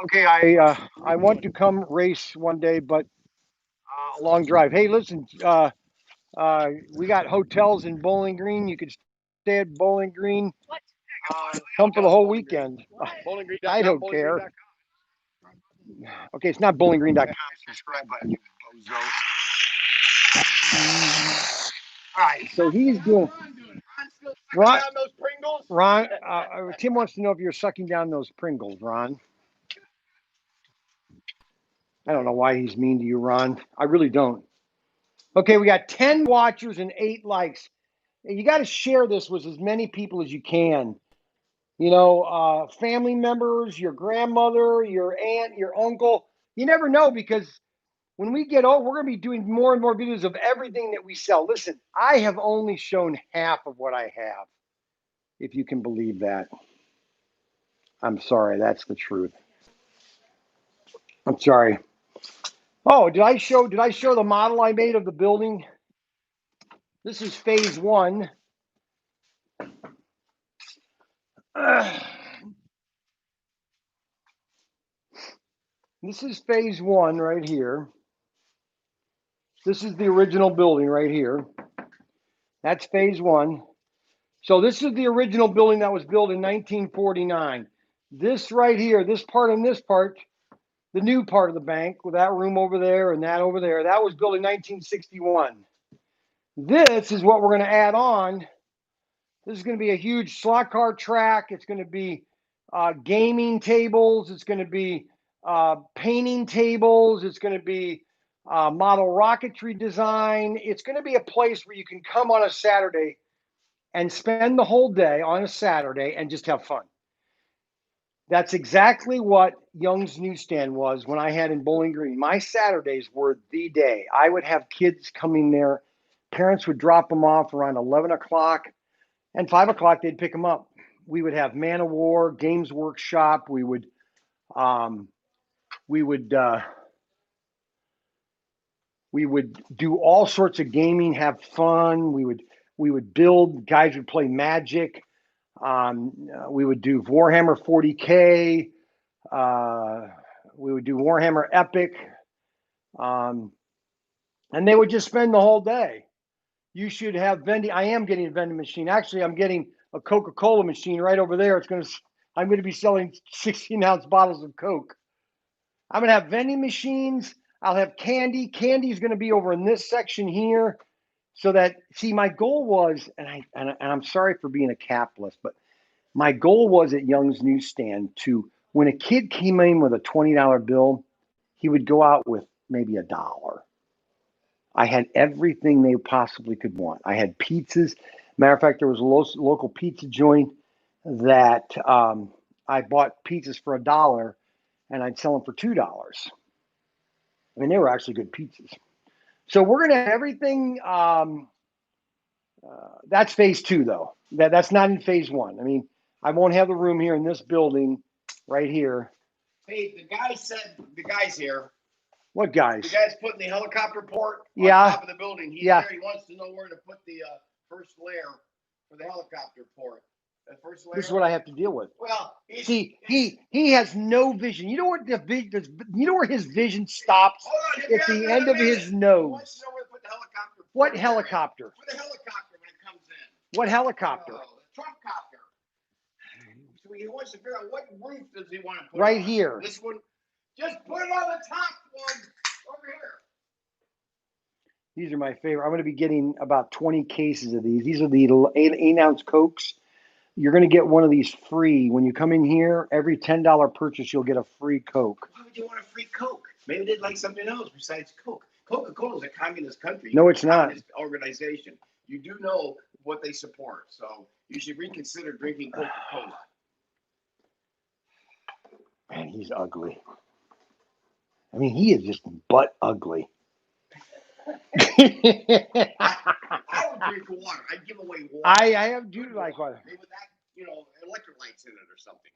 Okay, I want to come race one day, but a long drive. Hey, listen, we got hotels in Bowling Green. You could stay at Bowling Green. What? Come for the whole weekend. Bowling Green. I don't care. Okay, it's not bowlinggreen.com. Subscribe button, you bozo. All right, so he's doing. Ron, Down those Pringles. Ron, Tim wants to know if you're sucking down those Pringles, Ron. I don't know why he's mean to you, Ron. I really don't. Okay, we got 10 watchers and 8 likes. You got to share this with as many people as you can. You know, family members, your grandmother, your aunt, your uncle. You never know because when we get old, we're going to be doing more and more videos of everything that we sell. Listen, I have only shown half of what I have, if you can believe that. I'm sorry, that's the truth. I'm sorry. Oh, did I show the model I made of the building? This is phase 1. This is phase 1 right here. This is the original building right here. That's phase 1. So this is the original building that was built in 1949. This right here, this part and this part, the new part of the bank with that room over there and that over there, that was built in 1961. This is what we're going to add on. This is going to be a huge slot car track. It's going to be gaming tables. It's going to be painting tables. It's going to be model rocketry design. It's going to be a place where you can come on a Saturday and spend the whole day on a Saturday and just have fun. That's exactly what Young's Newsstand was when I had in Bowling Green. My Saturdays were the day. I would have kids coming there. Parents would drop them off around 11 o'clock, and 5 o'clock they'd pick them up. We would have Man of War, Games Workshop. Um, we would do all sorts of gaming, have fun. We would build. Guys would play Magic. We would do Warhammer 40K. We would do Warhammer Epic, and they would just spend the whole day. You should have vending. I am getting a vending machine. Actually, I'm getting a Coca-Cola machine right over there. I'm going to be selling 16-ounce bottles of Coke. I'm going to have vending machines. I'll have candy. Candy is going to be over in this section here. So that, see, my goal was, and I'm sorry for being a capitalist, but my goal was at Young's Newsstand to, when a kid came in with a $20 bill, he would go out with maybe $1. I had everything they possibly could want. I had pizzas. Matter of fact, there was a local pizza joint that I bought pizzas for $1 and I'd sell them for $2. I mean, they were actually good pizzas. So we're going to have everything. That's phase 2, though. That's not in phase 1. I mean, I won't have the room here in this building right here. Hey, the guy's here. What guys? The guy's putting the helicopter port on top of the building. He's Yeah. there. He wants to know where to put the first layer for the helicopter port. The first layer. This is what I have to deal with. Well, see, he has no vision. You know what you know where his vision stops? Hold on, At the end of his nose. He wants to know where to put the helicopter. What helicopter? For the helicopter when it comes in. What helicopter? The Trump copter. So he wants to figure out what roof does he want to put right on. here. This one. Just put it on the top one over here. These are my favorite. I'm going to be getting about 20 cases of these. These are the 8-ounce Cokes. You're going to get one of these free. When you come in here, every $10 purchase, you'll get a free Coke. Why would you want a free Coke? Maybe they'd like something else besides Coke. Coca-Cola is a communist country. No, it's not. Communist organization. You do know what they support, so you should reconsider drinking Coca-Cola. Man, he's ugly. I mean, he is just butt ugly. I would drink water. I'd give away water. I do like water. Maybe with that, electrolytes in it or something.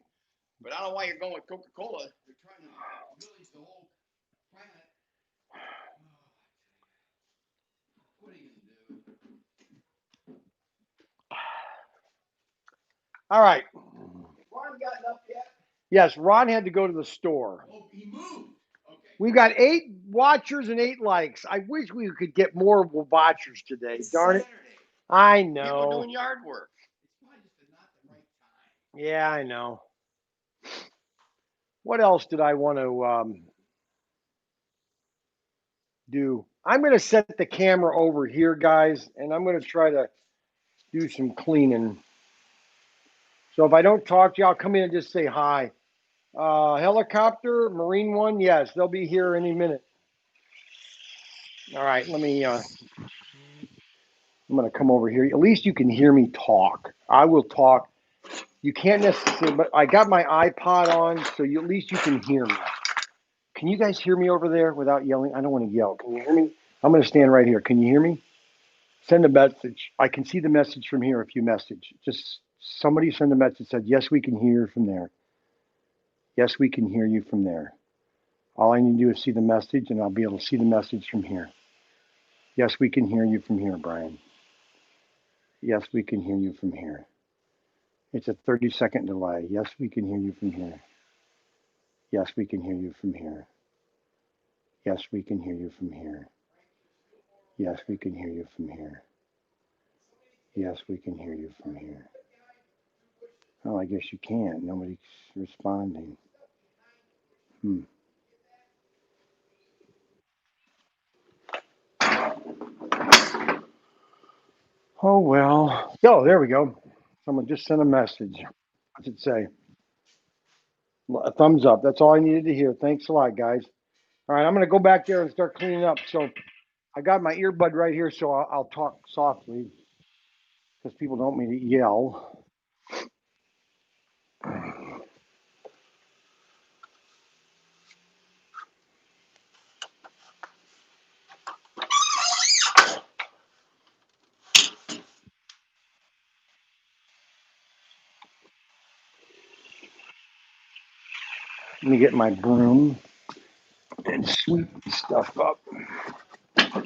But I don't know why you're going with Coca-Cola. You're trying to village the whole planet. What are you going to do? All right. Ron gotten up yet? Yes, Ron had to go to the store. Oh, he moved. Okay. We've got 8 watchers and 8 likes. I wish we could get more watchers today. It's Darn Saturday. it. I People know. doing yard work. It's probably just not the right time. Yeah, I know. What else did I want to do? I'm going to set the camera over here, guys, and I'm going to try to do some cleaning. So if I don't talk to you, I'll come in and just say hi. Helicopter, Marine One, yes, they'll be here any minute. All right, let me, I'm going to come over here. At least you can hear me talk. I will talk. You can't necessarily, but I got my iPod on, so at least you can hear me. Can you guys hear me over there without yelling? I don't want to yell. Can you hear me? I'm going to stand right here. Can you hear me? Send a message. I can see the message from here if you message. Just somebody send a message that said, yes, we can hear from there. Yes, we can hear you from there. All I need to do is see the message, and I'll be able to see the message from here. Yes, we can hear you from here, Brian. Yes, we can hear you from here. It's a 30-second delay. Yes, we can hear you from here. Yes, we can hear you from here. Yes, we can hear you from here. Yes, we can hear you from here. Yes, we can hear you from here. Oh, I guess you can't. Nobody's responding. Oh, well. Oh, there we go. Someone just sent a message. What's it say? A thumbs up. That's all I needed to hear. Thanks a lot, guys. All right, I'm going to go back there and start cleaning up. So I got my earbud right here, so I'll talk softly because people don't want me to yell. Let me get my broom and sweep stuff up. A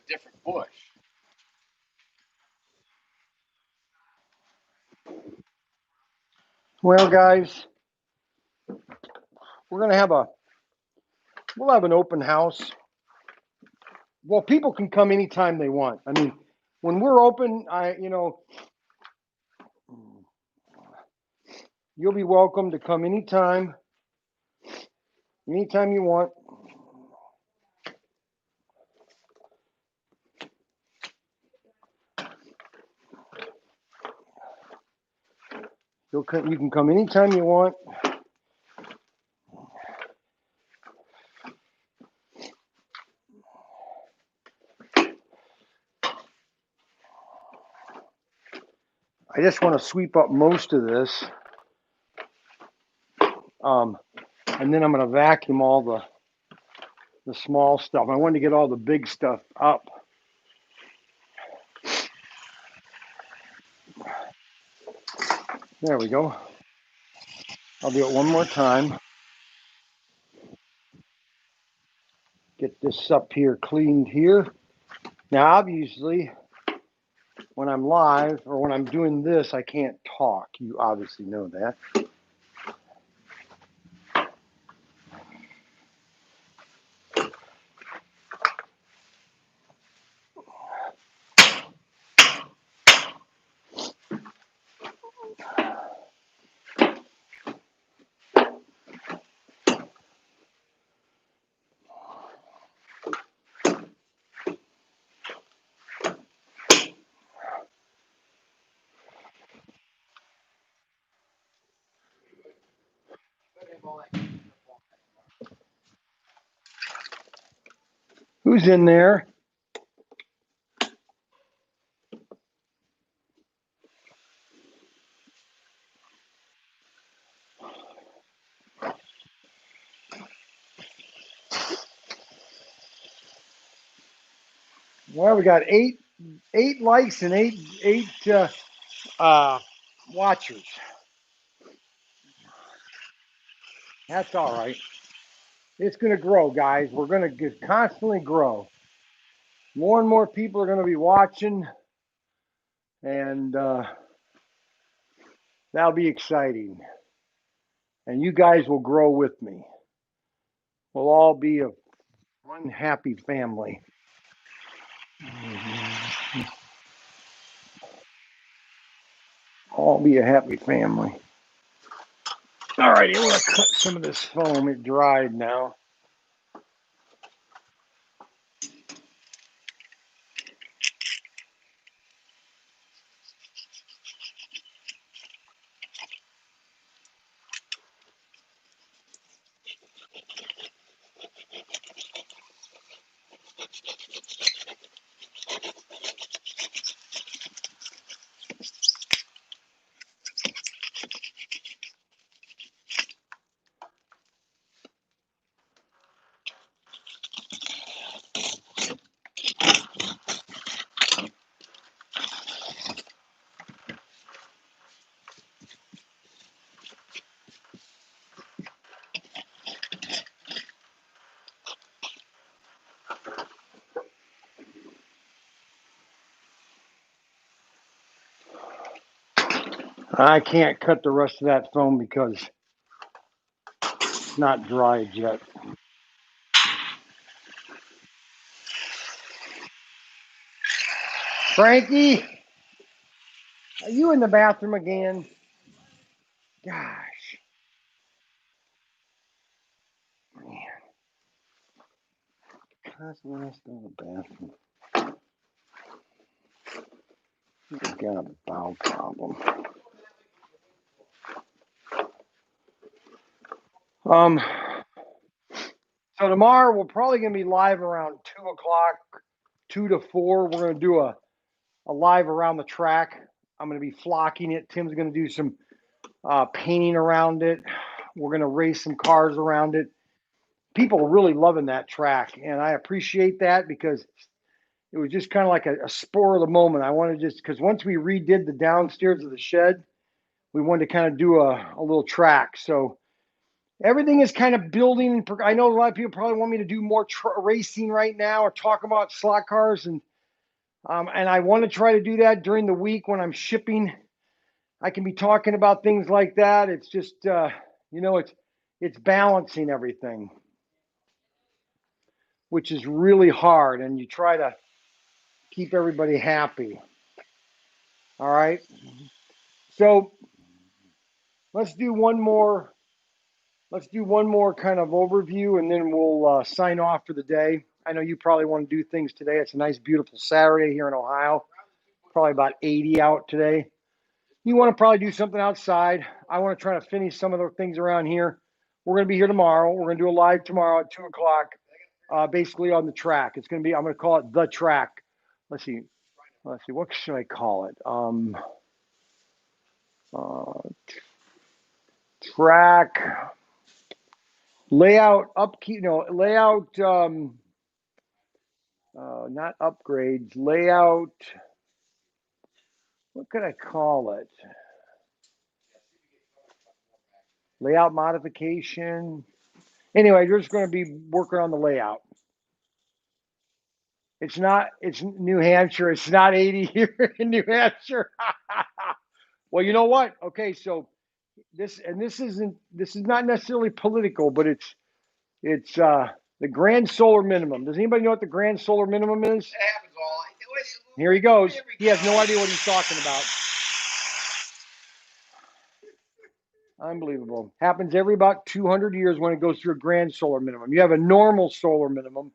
different bush. Well, guys, we'll have an open house. Well, people can come anytime they want. I mean, when we're open, you'll be welcome to come anytime you want. You can come anytime you want. I just want to sweep up most of this. And then I'm going to vacuum all the small stuff. I wanted to get all the big stuff up. There we go. I'll do it one more time. Get this up here cleaned here. Now, obviously, when I'm live or when I'm doing this, I can't talk. You obviously know that. Who's in there? Well, we got eight likes and eight watchers. That's all right. It's going to grow, guys. We're going to constantly grow. More and more people are going to be watching, and that'll be exciting. And you guys will grow with me. We'll all be one happy family. All be a happy family. All right, I'm going to cut some of this foam. It dried now. I can't cut the rest of that foam because it's not dried yet. Frankie, are you in the bathroom again? Gosh. Man. Constantly has to go to the bathroom. He's got a bowel problem. So tomorrow we're probably going to be live around 2 o'clock, 2 to 4. We're going to do a live around the track. I'm going to be flocking it. Tim's going to do some painting around it. We're going to race some cars around it. People are really loving that track, and I appreciate that because it was just kind of like a spur of the moment. I wanted to because once we redid the downstairs of the shed, we wanted to kind of do a little track. So everything is kind of building. I know a lot of people probably want me to do more racing right now or talk about slot cars, and I want to try to do that during the week when I'm shipping. I can be talking about things like that. It's just, it's balancing everything, which is really hard, and you try to keep everybody happy. All right. So let's do one more. Let's do one more kind of overview, and then we'll sign off for the day. I know you probably want to do things today. It's a nice, beautiful Saturday here in Ohio. Probably about 80 out today. You want to probably do something outside. I want to try to finish some of the things around here. We're going to be here tomorrow. We're going to do a live tomorrow at 2 o'clock, basically on the track. It's going to be, I'm going to call it the track. Let's see. What should I call it? Track layout upkeep. No, layout. Not upgrades. Layout. What could I call it? Layout modification. Anyway, you're just going to be working on the layout. It's New Hampshire. It's not 80 here in New Hampshire. Well, you know what? Okay, so this is not necessarily political, but it's the grand solar minimum. Does anybody know what the grand solar minimum is? It happens all. Here he goes. He has no idea what he's talking about. Unbelievable. Happens every about 200 years when it goes through a grand solar minimum. You have a normal solar minimum,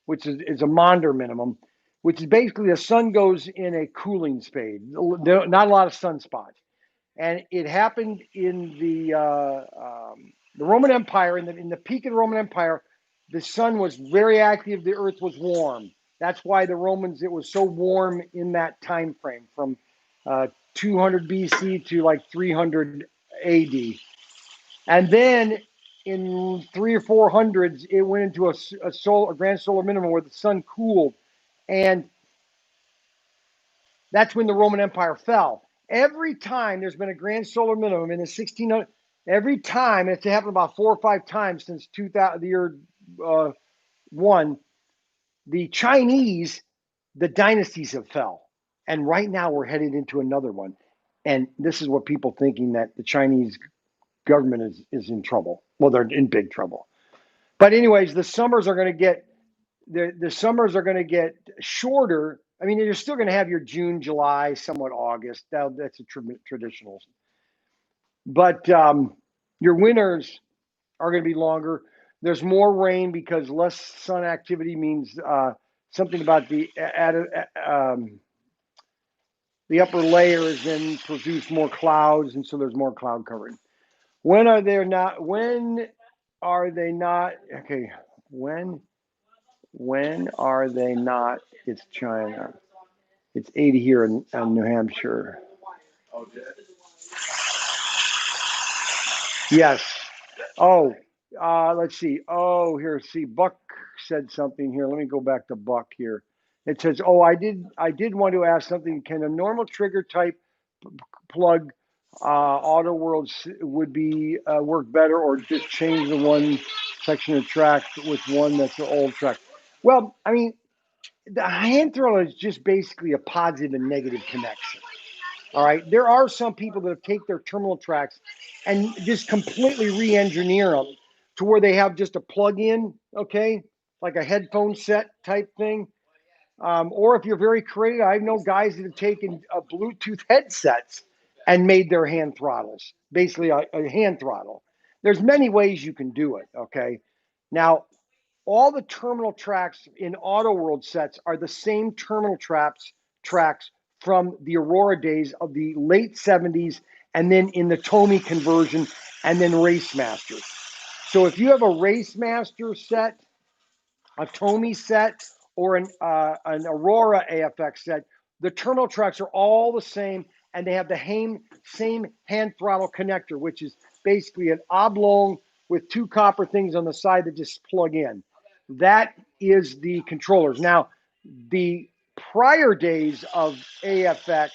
which is a Maunder minimum, which is basically the sun goes in a cooling phase. Not a lot of sunspots. And it happened in the Roman Empire. In the peak of the Roman Empire, the sun was very active. The earth was warm. That's why the Romans, it was so warm in that time frame from 200 BC to like 300 AD. And then in 300 or 400s, it went into a grand solar minimum where the sun cooled. And that's when the Roman Empire fell. Every time there's been a grand solar minimum in the 1600s, every time, it's happened about 4 or 5 times since 2000, the year one, the Chinese, the dynasties have fell. And right now we're headed into another one. And this is what people thinking that the Chinese government is in trouble. Well, they're in big trouble. But anyways, the summers are going to get shorter. I mean, you're still going to have your June, July, somewhat August. That's a traditional. But your winters are going to be longer. There's more rain because less sun activity means something about the upper layers then produce more clouds, and so there's more cloud covering. When are they not? Okay, when are they not? It's China. It's 80 here in New Hampshire. Yes. Oh, let's see. Oh, here. See, Buck said something here. Let me go back to Buck here. It says, "Oh, I did want to ask something. Can a normal trigger type plug auto worlds would be work better, or just change the one section of track with one that's an old track?" Well, I mean, the hand thrower is just basically a positive and negative connection. All right. There are some people that take their terminal tracks and just completely re-engineer them to where they have just a plug-in, okay, like a headphone set type thing. Or if you're very creative, I know guys that have taken Bluetooth headsets and made their hand throttles, basically a hand throttle. There's many ways you can do it, okay? Now, all the terminal tracks in Auto World sets are the same terminal tracks from the Aurora days of the late 70s, and then in the Tomy conversion, and then Race Masters. So if you have a Race Master set, a Tomy set, or an Aurora AFX set, the terminal tracks are all the same, and they have the same hand throttle connector, which is basically an oblong with 2 copper things on the side that just plug in. That is the controllers. Now, the prior days of AFX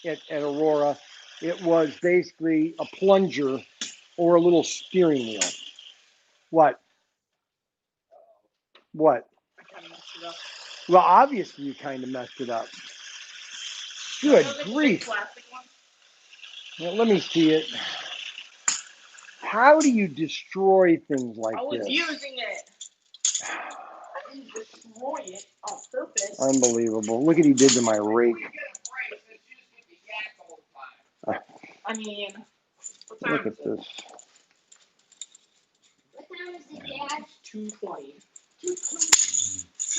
at Aurora, it was basically a plunger or a little steering wheel. What? What? I kind of messed it up. Well, obviously you kind of messed it up. Good Don't get the big grief. plastic one. Well, let me see it. How do you destroy things like I was this? using it. I didn't destroy it on purpose. Unbelievable. Look what he did to my rake. I mean, what time Look is at it? this. What time is it, Dad? 2:20.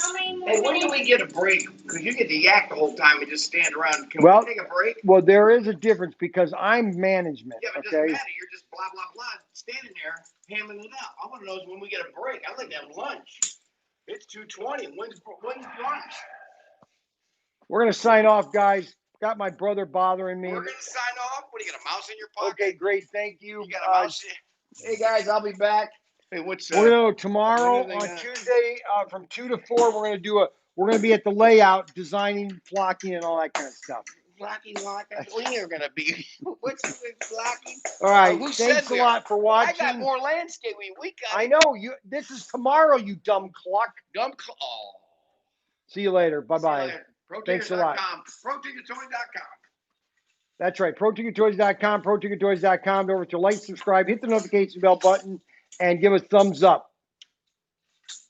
How many more Hey, when do minutes? we get a break? Because you get to yak the whole time and just stand around. Can Well- we take a break? Well, there is a difference because I'm management, Yeah, but it doesn't okay? matter. You're just blah, blah, blah, standing there, hamming it up. I want to know is when we get a break. I'd like to have lunch. It's 2:20. When's lunch? We're going to sign off, guys. Got my brother bothering me. We're going to sign off. What, do you got a mouse in your pocket? Okay, great. Thank you. You got a mouse in? Hey, guys, I'll be back. Hey, what's We're going to tomorrow when are they on gonna- Tuesday from 2 to 4. We're going to be at the layout, designing, flocking, and all that kind of stuff. Blocking, locking? We are going to be. What's with blocking? All right. Who said Thanks a we lot for I watching. got more landscaping. We got I know you. This is tomorrow, you dumb cluck. dumb. Oh. See you later. Bye See you bye. later. Thanks a lot. ProTinkerToys.com. That's right. ProTinkerToys.com, ProTinkerToys.com. Don't forget to like, subscribe, hit the notification bell button, and give us thumbs up.